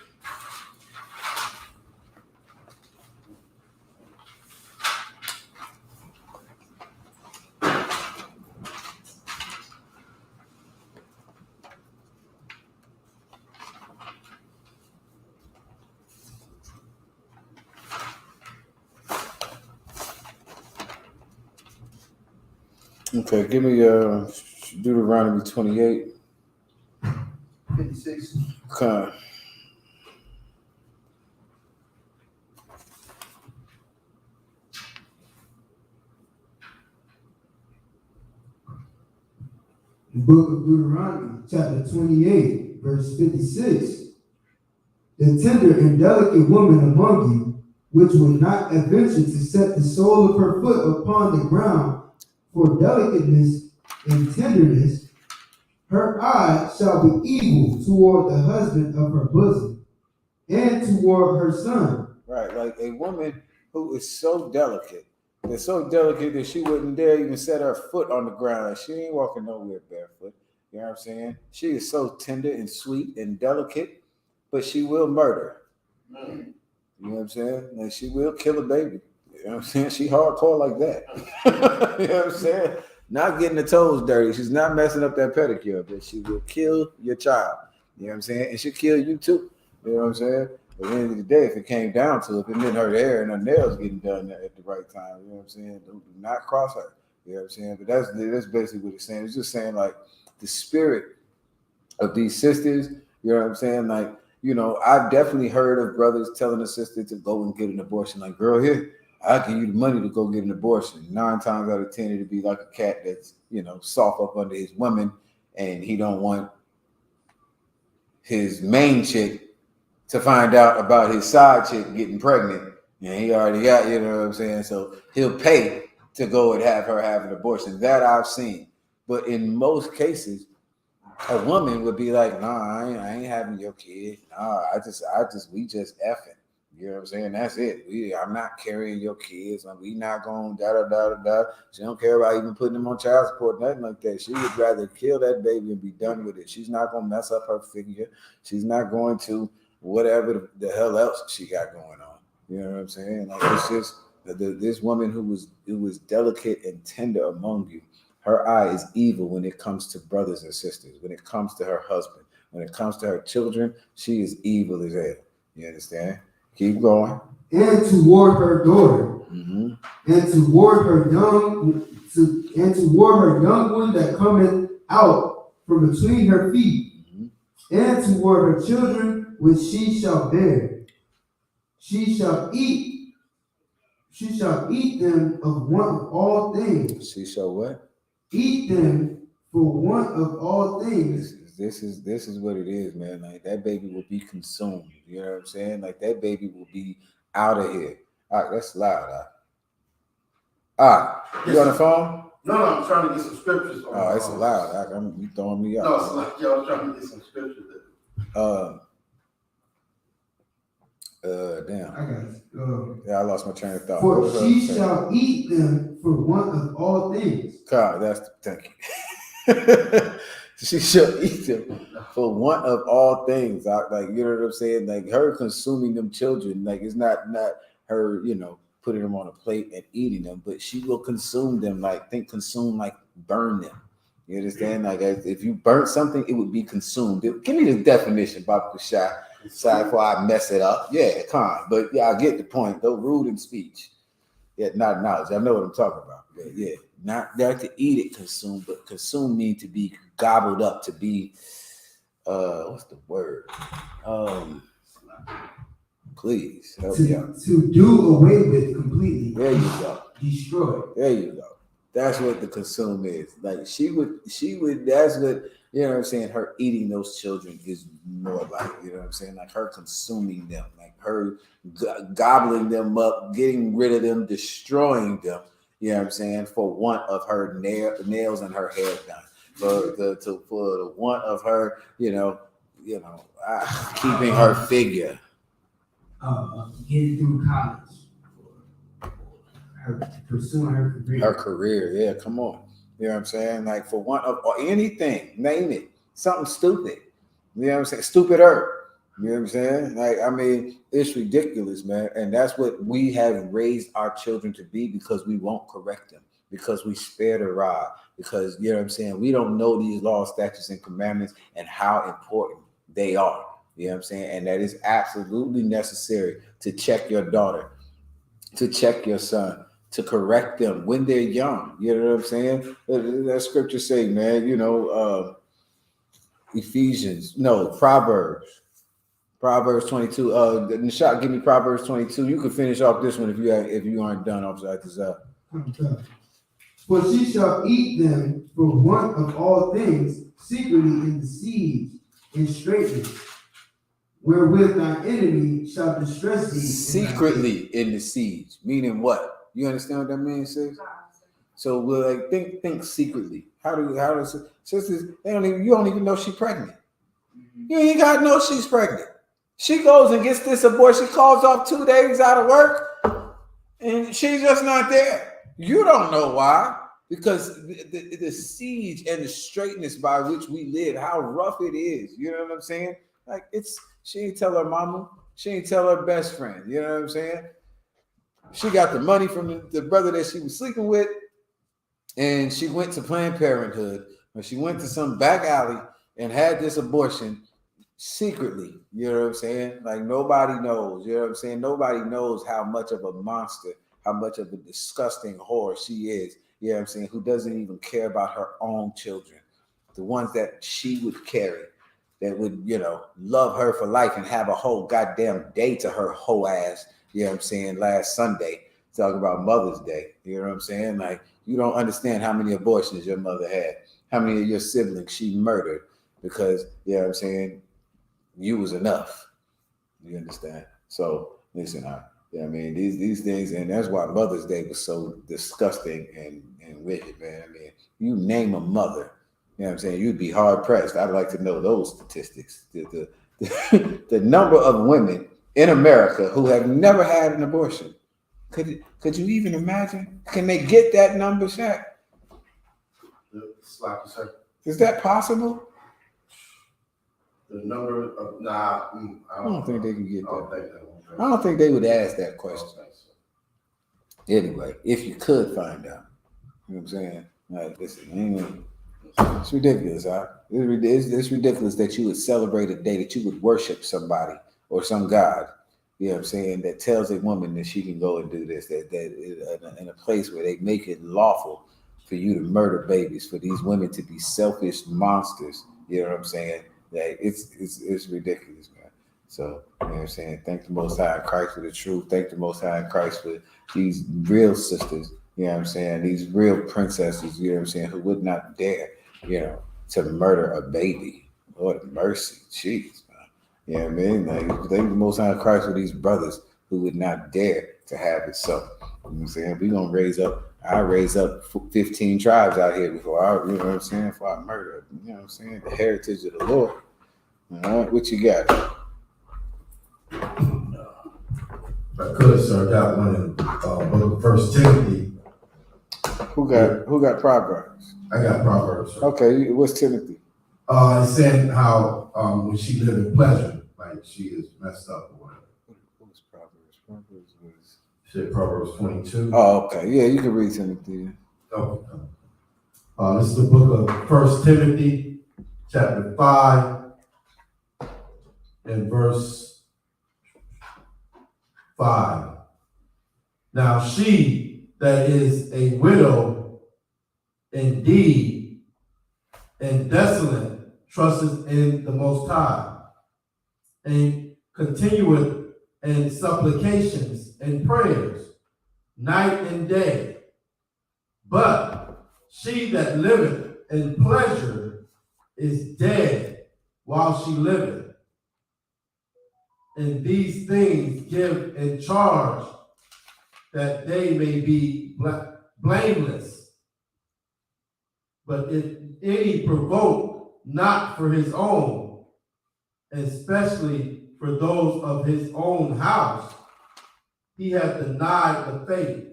Okay, give me Deuteronomy 28. 56. Okay. The book of Deuteronomy, chapter 28, verse 56. The tender and delicate woman among you, which will not adventure to set the sole of her foot upon the ground for delicateness and tenderness, her eye shall be evil toward the husband of her bosom and toward her son. Right, like a woman who is so delicate. They're so delicate that she wouldn't dare even set her foot on the ground. Like she ain't walking nowhere barefoot. You know what I'm saying? She is so tender and sweet and delicate, but she will murder. You know what I'm saying? Like she will kill a baby. You know what I'm saying? She hardcore like that. You know what I'm saying? Not getting the toes dirty. She's not messing up that pedicure, but she will kill your child. You know what I'm saying? And she'll kill you too. You know what I'm saying? At the end of the day, if it came down to it, if it meant her hair and her nails getting done at the right time, you know what I'm saying? Do not cross her. You know what I'm saying? But that's basically what it's saying. It's just saying like the spirit of these sisters, you know what I'm saying? Like, you know, I've definitely heard of brothers telling a sister to go and get an abortion. Like, girl, here, I'll give you the money to go get an abortion. 9 times out of 10, it'd be like a cat that's, you know, soft up under his woman, and he don't want his main chick to find out about his side chick getting pregnant. And he already got, you know what I'm saying? So he'll pay to go and have her have an abortion. That I've seen. But in most cases, a woman would be like, nah, I ain't having your kid. Nah, we just effing. You know what I'm saying? That's it. I'm not carrying your kids. We not going da. She don't care about even putting them on child support, nothing like that. She would rather kill that baby and be done with it. She's not gonna mess up her figure. She's not going to whatever the hell else she got going on. You know what I'm saying? Like, it's just this woman who was delicate and tender among you. Her eye is evil when it comes to brothers and sisters. When it comes to her husband, when it comes to her children, she is evil as hell. You understand? Keep going. And toward her daughter, Mm-hmm. and toward her young one that cometh out from between her feet, and toward her children which she shall bear. She shall eat them of want of all things. She shall what? Eat them for want of all things. This is what it is, man. Like, that baby will be consumed. You know what I'm saying? Like, that baby will be out of here. All right, that's loud. All right, you on the phone? No, I'm trying to get some scriptures. Oh, it's loud. You throwing me up. No, it's like y'all trying to get some scriptures. I Damn. got it. Yeah, I lost my train of thought. For she shall eat them for want of all things. God, thank you. She shall eat them for want of all things. Like, you know what I'm saying? Like, her consuming them children, like, it's not her, you know, putting them on a plate and eating them, but she will consume them. Like, consume, like burn them. You understand? Like, if you burnt something, it would be consumed. Give me the definition, Bob Kushai. Sorry before I mess it up. Yeah, but yeah, I get the point. Though rude in speech. Yeah, not knowledge. I know what I'm talking about. Yeah. Not to eat it, consume, but consume means to be gobbled up, to be what's the word? Please help me out. To do away with completely. There you go. Destroy. There you go. That's what the consume is. Like, she would, that's what, you know what I'm saying? Her eating those children is more like, you know what I'm saying? Like, her consuming them, like her gobbling them up, getting rid of them, destroying them, you know what I'm saying? For want of her nails and her hair done. For the want of her, keeping her figure. Getting through college. Pursuing her career. Her career, yeah, come on. You know what I'm saying? Like, for one of anything, name it, something stupid. You know what I'm saying? Stupider. You know what I'm saying? Like, I mean, it's ridiculous, man. And that's what we have raised our children to be, because we won't correct them, because we spare the rod, because, you know what I'm saying, we don't know these laws, statutes, and commandments and how important they are. You know what I'm saying? And that is absolutely necessary to check your daughter, to check your son, to correct them when they're young. You know what I'm saying? That scripture say, man, Proverbs 22. Nishad, give me Proverbs 22. You can finish off this one if you aren't done off this up. For she shall eat them for want of all things, secretly in the siege and straitness, wherewith thy enemy shall distress thee. Secretly in the siege, meaning what? You understand what that means, sis? So we're like, think secretly. How does sisters? You don't even know she's pregnant. You ain't got to know she's pregnant. She goes and gets this abortion, calls off 2 days out of work, and she's just not there. You don't know why, because the siege and the straightness by which we live, how rough it is. You know what I'm saying? Like, she ain't tell her mama, she ain't tell her best friend. You know what I'm saying? She got the money from the brother that she was sleeping with, and she went to Planned Parenthood, or she went to some back alley and had this abortion secretly. You know what I'm saying? Like, nobody knows. You know what I'm saying? Nobody knows how much of a monster, how much of a disgusting whore she is. You know what I'm saying? Who doesn't even care about her own children, the ones that she would carry. that would, love her for life and have a whole goddamn day to her whole ass, you know what I'm saying, last Sunday, talking about Mother's Day, you know what I'm saying? Like, you don't understand how many abortions your mother had, how many of your siblings she murdered because, you know what I'm saying, you was enough. You understand? So, listen, these things, and that's why Mother's Day was so disgusting and wicked, man. I mean, you name a mother, you know what I'm saying, you'd be hard pressed. I'd like to know those statistics. The number of women in America who have never had an abortion. Could you even imagine? Can they get that number, Shaq? Sloppy circle. Is that possible? The number of I don't think they can get that. I I don't think they would ask that question. don't think so. Anyway, if you could find out, you know what I'm saying? Like, listen, it's ridiculous, huh? It's ridiculous that you would celebrate a day that you would worship somebody or some god, you know what I'm saying, that tells a woman that she can go and do this, that in a place where they make it lawful for you to murder babies, for these women to be selfish monsters, you know what I'm saying? That it's ridiculous, man. So, you know what I'm saying? Thank the Most High in Christ for the truth. Thank the Most High in Christ for these real sisters, you know what I'm saying? These real princesses, you know what I'm saying, who would not dare, to murder a baby. Lord of mercy. Jeez, man. You know what I mean? Like, thank the Most High in Christ for these brothers who would not dare to have it so. You know what I'm saying? We're going to raise up 15 tribes out here before I, you know what I'm saying, before I murder, you know what I'm saying, the heritage of the Lord. All right, what you got? I could, sir. Got one in book of 1 Timothy. Who got Proverbs? I got Proverbs, sir. Okay, what's Timothy? It's saying how when she lived in pleasure, like she is messed up or whatever. What was Proverbs? Proverbs was... Shit, Proverbs 22. Oh, okay. Yeah, you can read Timothy. Okay. This is the book of 1 Timothy, chapter 5, and verse 5. Now she that is a widow indeed and desolate trusteth in the Most High, and continueth in supplications and prayers night and day. But she that liveth in pleasure is dead while she liveth. And these things give in charge that they may be blameless. But if any provoke not for his own, especially for those of his own house, he hath denied the faith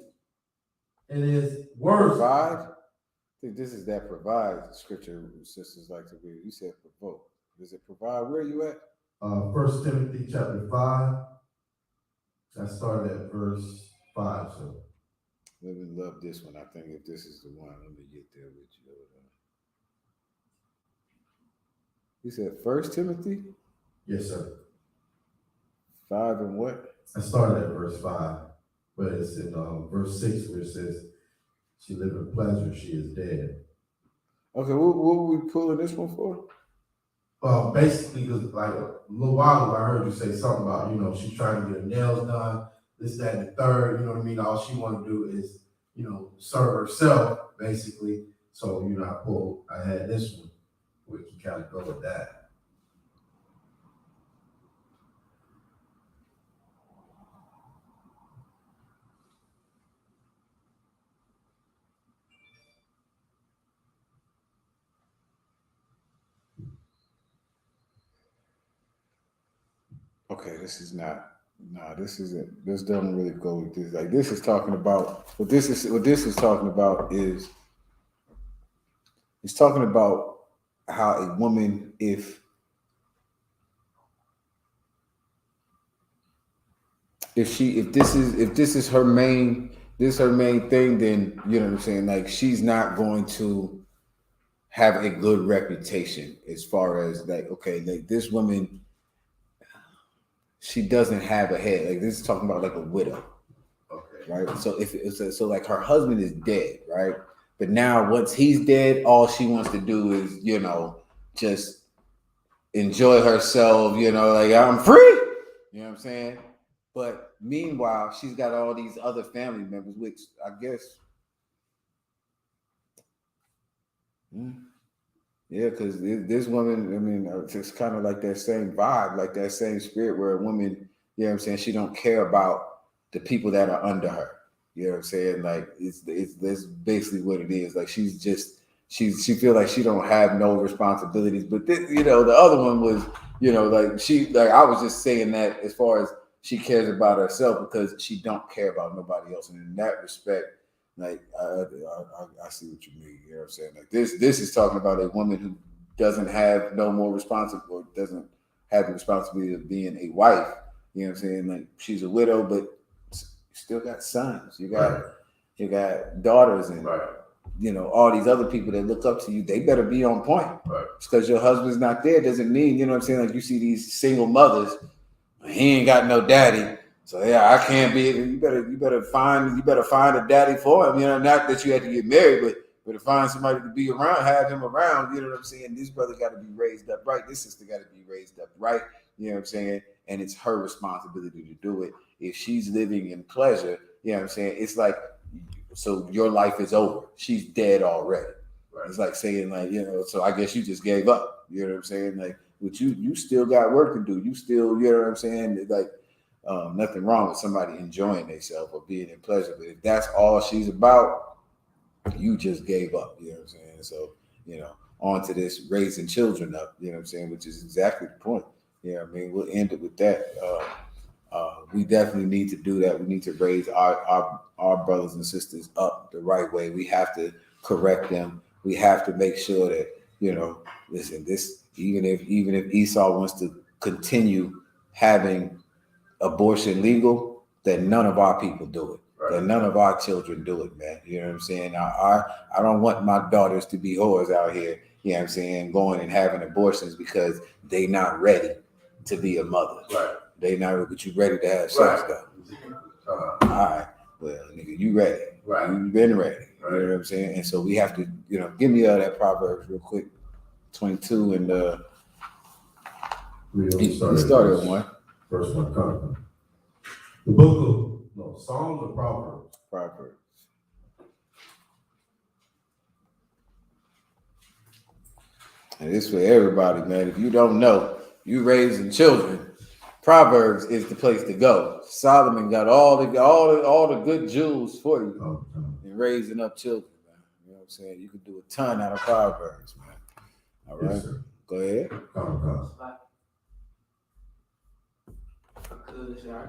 and is worse. Provide? I think this is that provide scripture sisters like to read. You said provoke. Does it provide? Where are you at? 1 Timothy chapter 5. I started at verse 5. So Let me love this one. I think if this is the one, let me get there with you. You said 1 Timothy? yes, sir. 5 and what? I started at verse 5, but it's in verse 6 where it says, she lived in pleasure, she is dead. Okay, what were we pulling this one for? Basically, because like a little while ago, I heard you say something about, she's trying to get her nails done, this, that, and the third, you know what I mean? All she want to do is, serve herself, basically. So, I had this one, we can kind of go with that. Okay, this is not. No, this isn't. This doesn't really go with this. Like, this is talking about what this is talking about is it's talking about how a woman, if this is her main thing, then you know what I'm saying, like, she's not going to have a good reputation as far as like, okay, like this woman, she doesn't have a head. Like, this is talking about like a widow. Okay. Right. So so like her husband is dead, right? But now once he's dead, all she wants to do is, just enjoy herself, you know, like I'm free. You know what I'm saying? But meanwhile, she's got all these other family members, which I guess, yeah, because this woman, I mean, it's kind of like that same vibe, like that same spirit where a woman, you know what I'm saying, she don't care about the people that are under her. You know what I'm saying? Like it's that's basically what it is. Like she feel like she don't have no responsibilities. But this, you know, the other one was, you know, like I was just saying that as far as she cares about herself because she don't care about nobody else. And in that respect, like I see what you mean. You know what I'm saying? Like this is talking about a woman who doesn't have no more responsibility, doesn't have the responsibility of being a wife. You know what I'm saying? Like she's a widow, but still got sons. You got daughters, and you know all these other people that look up to you. They better be on point. Right. Just because your husband's not there doesn't mean, you know what I'm saying. Like you see these single mothers, he ain't got no daddy, so yeah, I can't be. You better find a daddy for him. You know, not that you have to get married, but to find somebody to be around, have him around. You know what I'm saying. This brother got to be raised up right. This sister got to be raised up right. You know what I'm saying. And it's her responsibility to do it. If she's living in pleasure, you know what I'm saying? It's like, so your life is over. She's dead already. Right. It's like saying, like, you know, so I guess you just gave up. You know what I'm saying? Like, but you still got work to do. You still, you know what I'm saying? Like, nothing wrong with somebody enjoying themselves or being in pleasure. But if that's all she's about, you just gave up. You know what I'm saying? So, you know, on to this raising children up, you know what I'm saying? Which is exactly the point. Yeah, I mean, we'll end it with that. We definitely need to do that. We need to raise our brothers and sisters up the right way. We have to correct them. We have to make sure that, you know, listen, this even if Esau wants to continue having abortion legal, that none of our people do it. Right. That none of our children do it, man. You know what I'm saying? I don't want my daughters to be whores out here, you know what I'm saying, going and having abortions because they not ready to be a mother. Right. They not, but you ready to have sex though. All right. Well, nigga, you ready. Right. You've been ready. Right. You know what I'm saying? And so we have to, you know, give me that Proverbs real quick. 22 and we started on one. First one coming. The book of Psalms or Proverbs? Proverbs. And this for everybody, man. If you don't know, you raising children, Proverbs is the place to go. Solomon got all the good jewels for you in raising up children, man. You know what I'm saying? You can do a ton out of Proverbs, man. All right, yes, go ahead.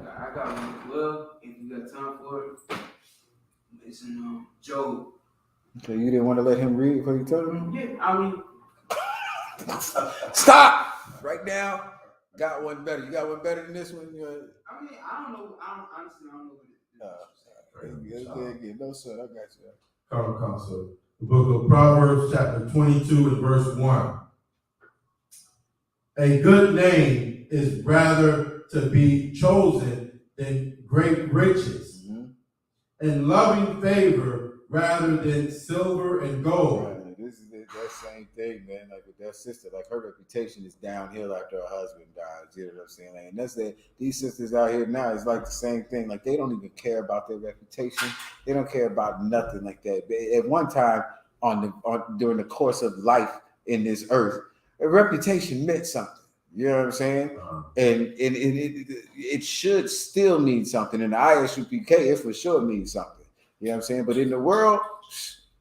I got one. Well, if you got time for it, it's in Job. Okay, you didn't want to let him read before you told him? Yeah, I mean, stop right now. Got one better. You got one better than this one? I mean, I don't know. Honestly, I don't know what it is. No, sir. I got you. Come. So the book of Proverbs, chapter 22 and verse 1. A good name is rather to be chosen than great riches, and loving favor rather than silver and gold. Right. This is that same thing, man. Like with that sister, like her reputation is downhill after her husband dies. You know what I'm saying? Like, and that's that. These sisters out here now is like the same thing. Like they don't even care about their reputation. They don't care about nothing like that. But at one time during the course of life in this earth, a reputation meant something. You know what I'm saying? And it should still mean something. In the Isupk, it for sure means something. You know what I'm saying? But in the world,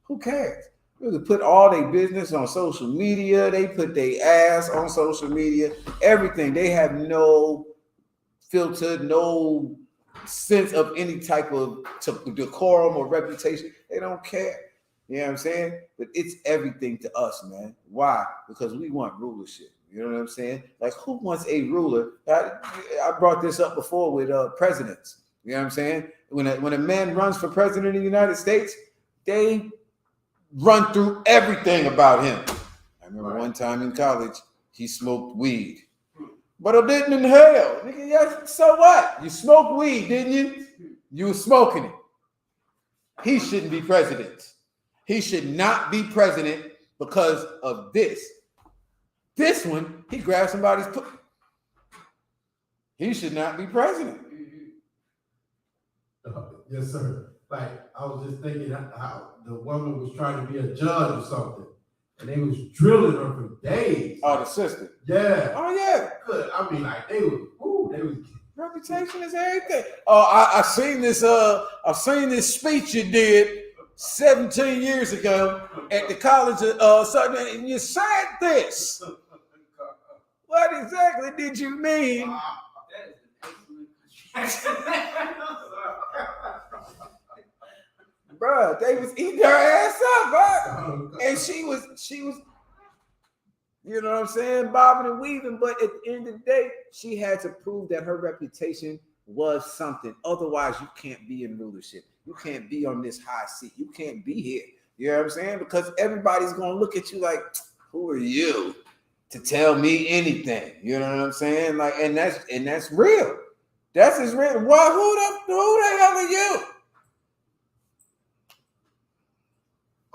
who cares? They put all their business on social media. They put their ass on social media. Everything. They have no filter, no sense of any type of decorum or reputation. They don't care. You know what I'm saying? But it's everything to us, man. Why? Because we want rulership. You know what I'm saying? Like, who wants a ruler? I brought this up before with presidents. You know what I'm saying? When a man runs for president of the United States, they run through everything about him. I remember one time in college, he smoked weed. But I didn't inhale. Nigga, yes, so what? You smoked weed, didn't you? You were smoking it. He shouldn't be president. He should not be president because of this. This one, he grabbed somebody's he should not be president. Yes, sir. Like, I was just thinking how the woman was trying to be a judge or something, and they was drilling her for days. Oh, the sister. Yeah. Oh, yeah. Good. I mean, like, they was. Reputation is everything. Oh, I seen this speech you did 17 years ago at the college of something, and you said this. What exactly did you mean? Bruh, they was eating her ass up, bruh. And she was, you know what I'm saying, bobbing and weaving. But at the end of the day, she had to prove that her reputation was something. Otherwise, you can't be in rulership. You can't be on this high seat. You can't be here. You know what I'm saying? Because everybody's gonna look at you like, who are you to tell me anything? You know what I'm saying? Like, and that's real. That's as real. Well, who the hell are you?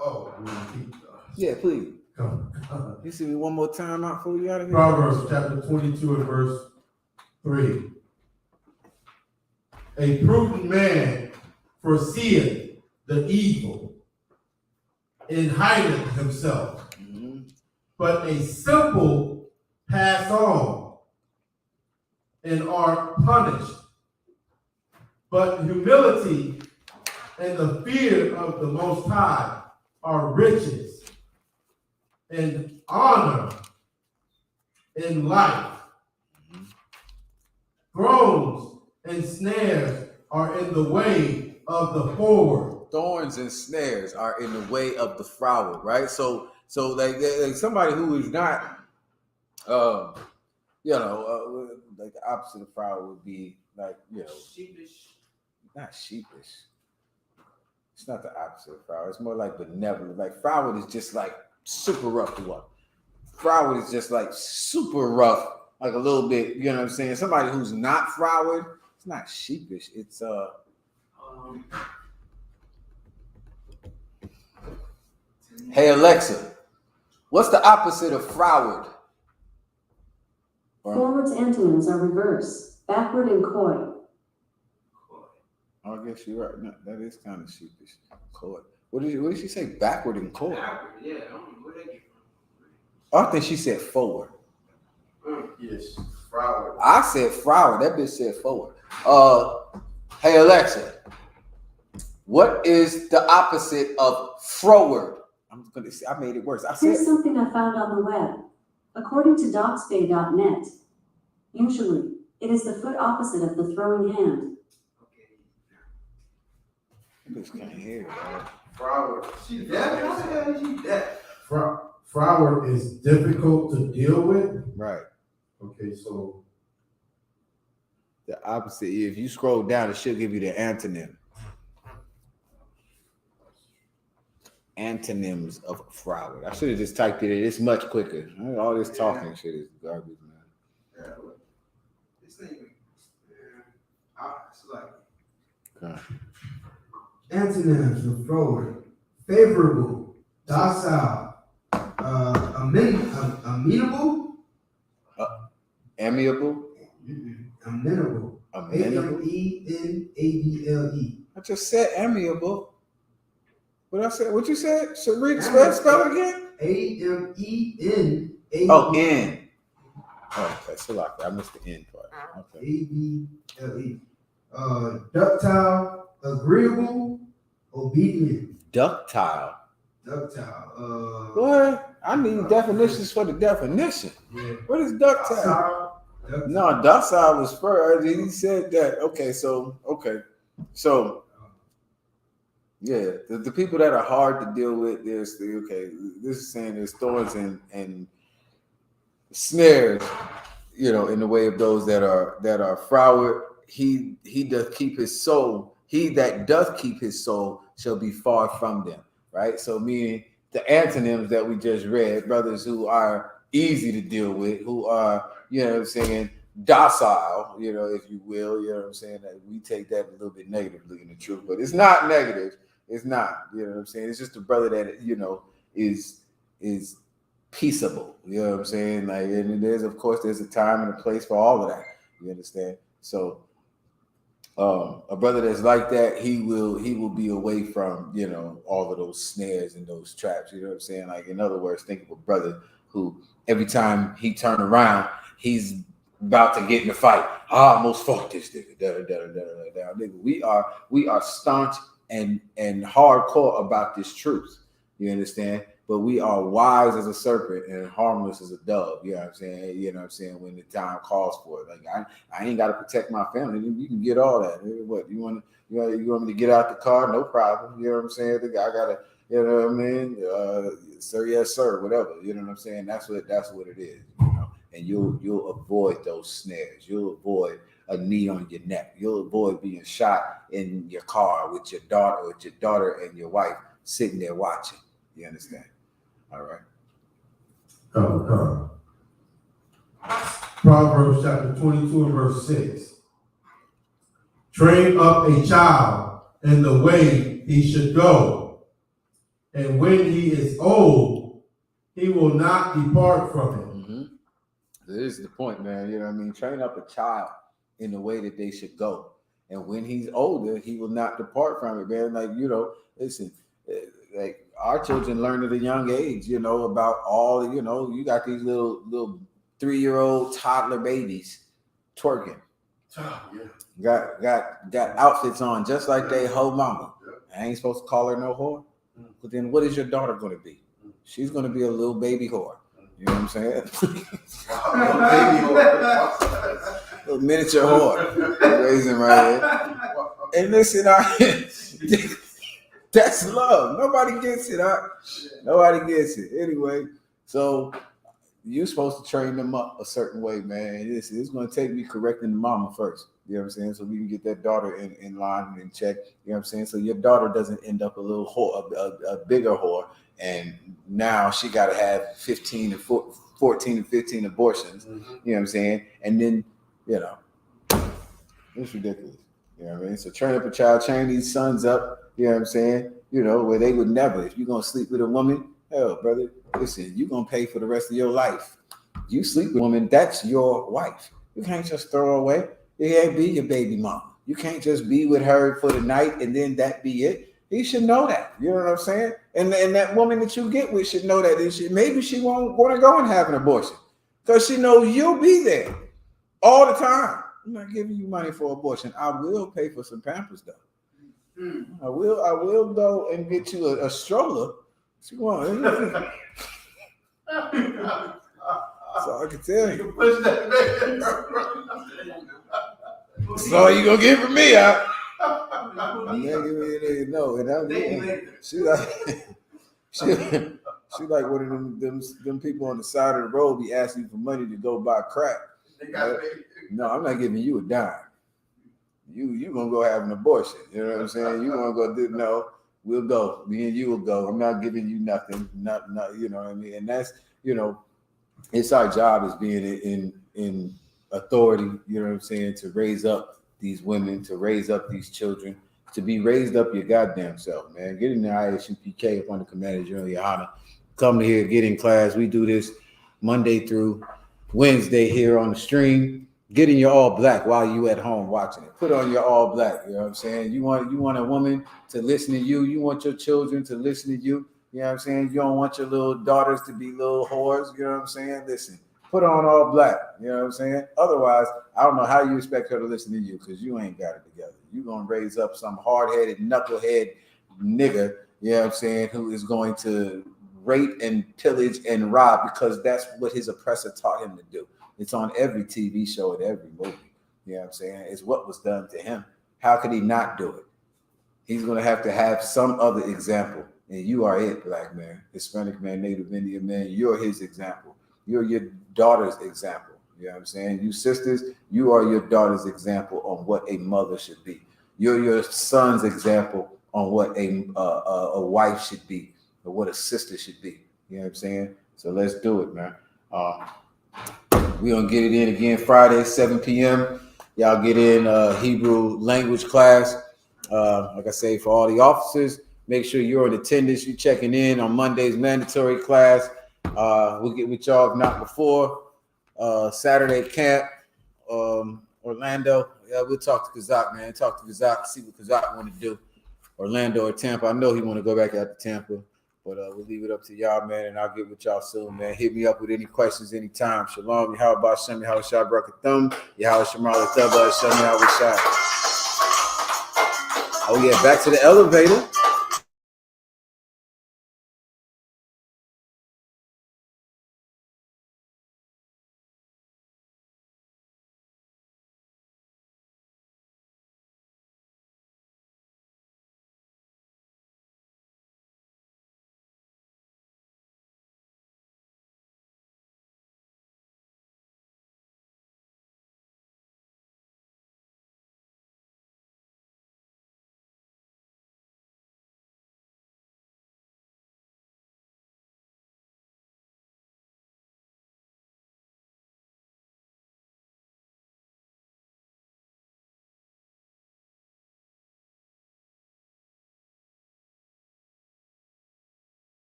Oh, Yeah, please. come. You see me one more time out before we out of here? Proverbs chapter 22 and verse 3. A prudent man foreseeth the evil and hideth himself, but a simple pass on and are punished. But humility and the fear of the Most High are riches and honor in life. Thrones and snares are in the way of the forward. Thorns and snares are in the way of the froward, right? So like somebody who is not, like the opposite of froward would be like, Sheepish. not sheepish. It's not the opposite of froward. It's more like benevolent. Like froward is just like super rough to walk. Froward is just like super rough, like a little bit. You know what I'm saying? Somebody who's not froward, it's not sheepish. It's Hey Alexa, what's the opposite of froward? Forward's antonyms are reverse, backward, and coy. I guess you're right. No, that is kind of sheepish. Coy. What did she say? Backward and coy. Backward, yeah. I don't know where they get from. Oh, I think she said forward. Yes, froward. I said froward. That bitch said forward. Hey Alexa, what is the opposite of froward? I'm gonna say I made it worse. I said Here's something I found on the web. According to docsbay.net, usually it is the foot opposite of the throwing hand. bitch can't hear it, bro. Froward. She deaf? How the hell is she deaf? Froward is difficult to deal with. Right. Okay, so The opposite. If you scroll down, it should give you the antonym. Antonyms of froward. I should have just typed it in. It's much quicker. All this talking shit is garbage, man. Yeah, this thing, it's like. Okay. Antonyms of froward: favorable, docile, amenable, Amiable. amenable, Amenable. AMENABLE. I just said amiable. What I said? What you said? So read spell it again. AMENABLE. Oh, N. Oh, okay. So like I missed the N part. Okay. ABLE. Ductile, agreeable, obedient. Ductile. Ductile. Boy, I need definitions for the definition. Yeah. What is ductile? No, docile was first. He said that. Okay, so yeah, the people that are hard to deal with, there's this is saying there's thorns and snares, in the way of those that are froward. He doth keep his soul. He that doth keep his soul shall be far from them. Right. So meaning the antonyms that we just read, brothers who are easy to deal with, who are, docile, if you will, that we take that a little bit negatively in the truth, but it's not negative. It's not, it's just a brother that, is peaceable. You know what I'm saying? Like, and there's a time and a place for all of that. You understand? So a brother that's like that, he will be away from, you know, all of those snares and those traps. You know what I'm saying? Like, in other words, think of a brother who every time he turn around, he's about to get in a fight. I almost fought this nigga. Nigga. We are staunch and hardcore about this truth. You understand? But we are wise as a serpent and harmless as a dove. You know what I'm saying? You know what I'm saying? When the time calls for it. Like, I ain't got to protect my family. You can get all that. What you want me to get out the car? No problem. You know what I'm saying? The guy gotta, you know what I mean? Sir, yes, sir, whatever. You know what I'm saying? That's what it is. You know? And you'll avoid those snares. You'll avoid a knee on your neck. You'll avoid being shot in your car with your daughter and your wife sitting there watching. You understand? All right. Come. Proverbs chapter 22 and verse 6. Train up a child in the way he should go, and when he is old, he will not depart from it. Mm-hmm. This is the point, man. You know what I mean? Train up a child in the way that they should go, and when he's older, he will not depart from it, man. Like, you know, listen, like, our children learn at a young age, you know, about all, you know, you got these little 3-year-old toddler babies twerking. Oh, yeah. Got outfits on just like they hoe mama. I ain't supposed to call her no whore. But then what is your daughter going to be? She's going to be a little baby whore. You know what I'm saying? Little miniature whore. Raising right here. And listen, that's love. Nobody gets it. Nobody gets it. Anyway, so you're supposed to train them up a certain way, man. It's going to take me correcting the mama first. You know what I'm saying? So we can get that daughter in line and in check. You know what I'm saying? So your daughter doesn't end up a little whore, a bigger whore, and now she got to have 14 and 15 abortions. Mm-hmm. You know what I'm saying? And then, you know, it's ridiculous. You know what I mean? So train up a child, train these sons up. You know what I'm saying? You know, where they would never, if you're going to sleep with a woman, hell, brother, listen, you're going to pay for the rest of your life. You sleep with a woman, that's your wife. You can't just throw her away. It can't be your baby mama. You can't just be with her for the night and then that be it. He should know that. You know what I'm saying? And that woman that you get with should know that. Maybe she won't want to go and have an abortion because she knows you'll be there all the time. I'm not giving you money for abortion. I will pay for some Pampers though. I will go and get you a stroller. What you want? That's all I can tell you. Push that baby. That's all you gonna get from me, No, and she like one of them people on the side of the road be asking you for money to go buy crack. No, I'm not giving you a dime. You gonna go have an abortion. You know what I'm saying? You gonna go do no. We'll go. Me and you will go. I'm not giving you nothing. Not you know what I mean? And that's, you know, it's our job as being in authority, you know what I'm saying, to raise up these women, to raise up these children, to be raised up your goddamn self, man. Get in the Isupk up on the Commander General Yana. Come to here, get in class. We do this Monday through Wednesday here on the stream. Get in your all black while you at home watching it. Put on your all black. You know what I'm saying? You want a woman to listen to you. You want your children to listen to you. You know what I'm saying? You don't want your little daughters to be little whores. You know what I'm saying? Listen, put on all black. You know what I'm saying? Otherwise, I don't know how you expect her to listen to you because you ain't got it together. You're going to raise up some hard-headed, knucklehead nigga, you know what I'm saying, who is going to rape and pillage and rob because that's what his oppressor taught him to do. It's on every TV show and every movie. You know what I'm saying? It's what was done to him. How could he not do it? He's going to have some other example. And you are it, black man, Hispanic man, Native Indian man. You're his example. You're your daughter's example. You know what I'm saying? You sisters, you are your daughter's example on what a mother should be. You're your son's example on what a wife should be or what a sister should be. You know what I'm saying? So let's do it, man. We're going to get it in again Friday, 7 p.m. Y'all get in Hebrew language class. Like I say, for all the officers, make sure you're in attendance. You're checking in on Monday's mandatory class. We'll get with y'all if not before Saturday camp, Orlando. Yeah, we'll talk to Kazak, man. Talk to Kazak, see what Kazak want to do. Orlando or Tampa. I know he want to go back out to Tampa, but we'll leave it up to y'all, man. And I'll get with y'all soon, man. Hit me up with any questions anytime. Shalom. Yahweh Shem, Yahweh Shai Brakathum, Yahweh Shemal Ataba, Shem, Yahweh Shai. Oh yeah, back to the elevator.